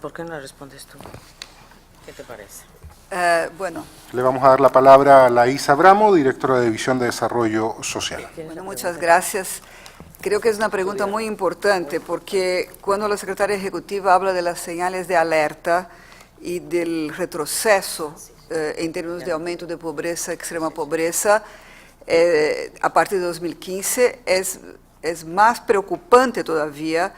B: ¿Por qué no la respondes tú? ¿Qué te parece?
G: Bueno,
A: Le vamos a dar la palabra a Laís Abramo, directora de División de Desarrollo Social.
G: muchas gracias. Creo que es una pregunta muy importante, porque cuando la secretaria ejecutiva habla de las señales de alerta y del retroceso en términos de aumento de pobreza, extrema pobreza, a partir de 2015, es más preocupante todavía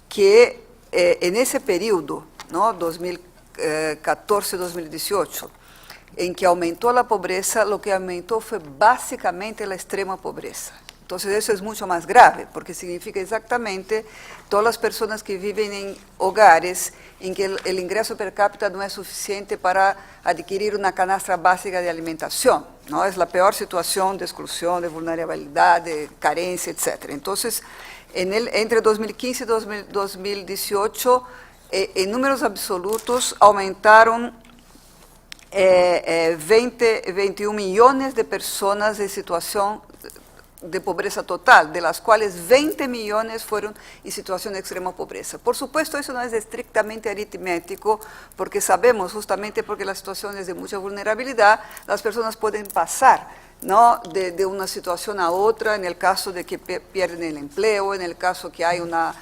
G: que en ese periodo, ¿no? 2014-2018, en que aumentó la pobreza, lo que aumentó fue básicamente la extrema pobreza. Entonces eso es mucho más grave, porque significa exactamente todas las personas que viven en hogares en que el ingreso per cápita no es suficiente para adquirir una canasta básica de alimentación, ¿no? Es la peor situación de exclusión, de vulnerabilidad, de carencia, etc. Entonces, entre 2015 y 2018, en números absolutos aumentaron 21 millones de personas en situación de pobreza total, de las cuales 20 millones fueron en situación de extrema pobreza. Por supuesto, eso no es estrictamente aritmético, porque sabemos, justamente porque la situación es de mucha vulnerabilidad, las personas pueden pasar, ¿no?, de una situación a otra, en el caso de que pierden el empleo, en el caso que hay una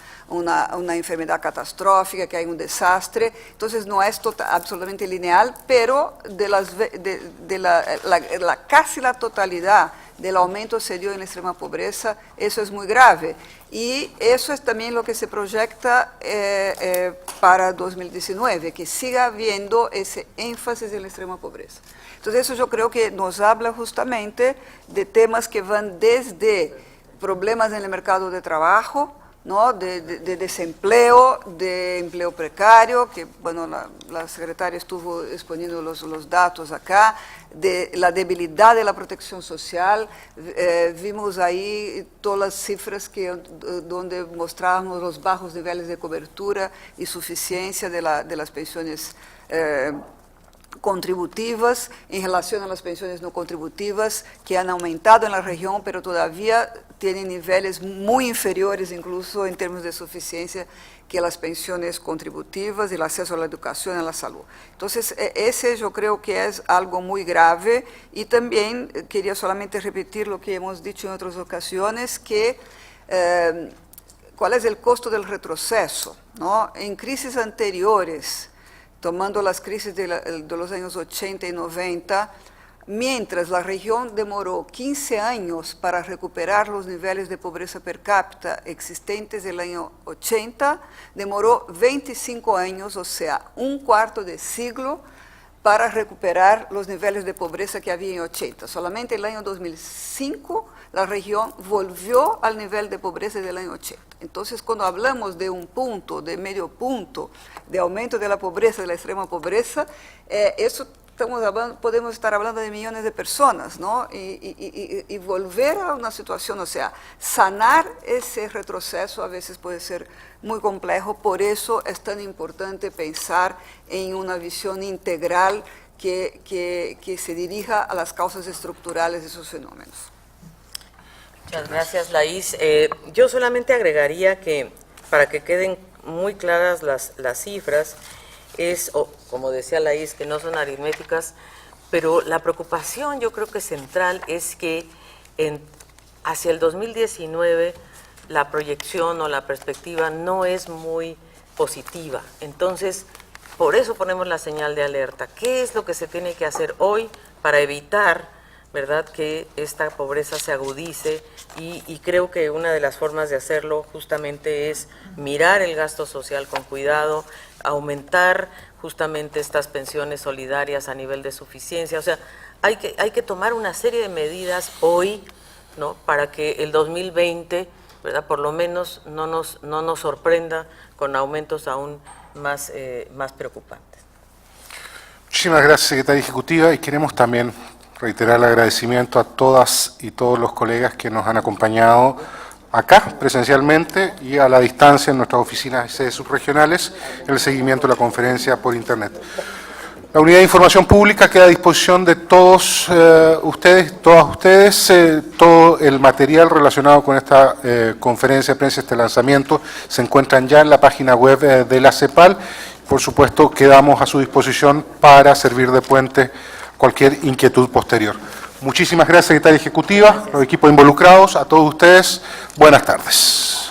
G: enfermedad catastrófica, que hay un desastre. Entonces no es absolutamente lineal, pero casi la totalidad del aumento se dio en la extrema pobreza. Eso es muy grave, y eso es también lo que se proyecta para 2019, que siga habiendo ese énfasis en la extrema pobreza. Entonces eso yo creo que nos habla justamente de temas que van desde problemas en el mercado de trabajo, ¿no?, de desempleo, de empleo precario, que bueno, la secretaria estuvo exponiendo los datos acá, de la debilidad de la protección social. Vimos ahí todas las cifras donde mostrábamos los bajos niveles de cobertura y suficiencia de las pensiones contributivas en relación a las pensiones no contributivas que han aumentado en la región, pero todavía tienen niveles muy inferiores, incluso en términos de suficiencia, que las pensiones contributivas y el acceso a la educación y a la salud. Entonces, ese yo creo que es algo muy grave, y también quería solamente repetir lo que hemos dicho en otras ocasiones, que cuál es el costo del retroceso, ¿no? En crisis anteriores, tomando las crisis de los años 80 y 90, mientras la región demoró 15 años para recuperar los niveles de pobreza per cápita existentes del año 80, demoró 25 años, o sea, un cuarto de siglo, para recuperar los niveles de pobreza que había en 80. Solamente el año 2005 la región volvió al nivel de pobreza del año 80. Entonces, cuando hablamos de un punto, de medio punto, de aumento de la pobreza, de la extrema pobreza, eso podemos estar hablando de millones de personas, ¿no? Y volver a una situación, o sea, sanar ese retroceso a veces puede ser muy complejo, por eso es tan importante pensar en una visión integral que se dirija a las causas estructurales de esos fenómenos.
B: Muchas gracias, Laís. Yo solamente agregaría que, para que queden muy claras las cifras, como decía Laís, que no son aritméticas, pero la preocupación yo creo que central es que hacia el 2019 la proyección o la perspectiva no es muy positiva. Entonces, por eso ponemos la señal de alerta. ¿Qué es lo que se tiene que hacer hoy para evitar, verdad, que esta pobreza se agudice? Y creo que una de las formas de hacerlo justamente es mirar el gasto social con cuidado, aumentar justamente estas pensiones solidarias a nivel de suficiencia. O sea, hay que tomar una serie de medidas hoy, ¿no?, para que el 2020, ¿verdad?, por lo menos no nos sorprenda con aumentos aún más preocupantes.
A: Muchísimas gracias, secretaria ejecutiva, y queremos también reiterar el agradecimiento a todas y todos los colegas que nos han acompañado acá presencialmente y a la distancia en nuestras oficinas y sedes subregionales en el seguimiento de la conferencia por Internet. La Unidad de Información Pública queda a disposición de todos ustedes, todas ustedes, todo el material relacionado con esta conferencia de prensa, este lanzamiento, se encuentran ya en la página web de la CEPAL. Por supuesto, quedamos a su disposición para servir de puente cualquier inquietud posterior. Muchísimas gracias, secretaria ejecutiva, los equipos involucrados, a todos ustedes, buenas tardes.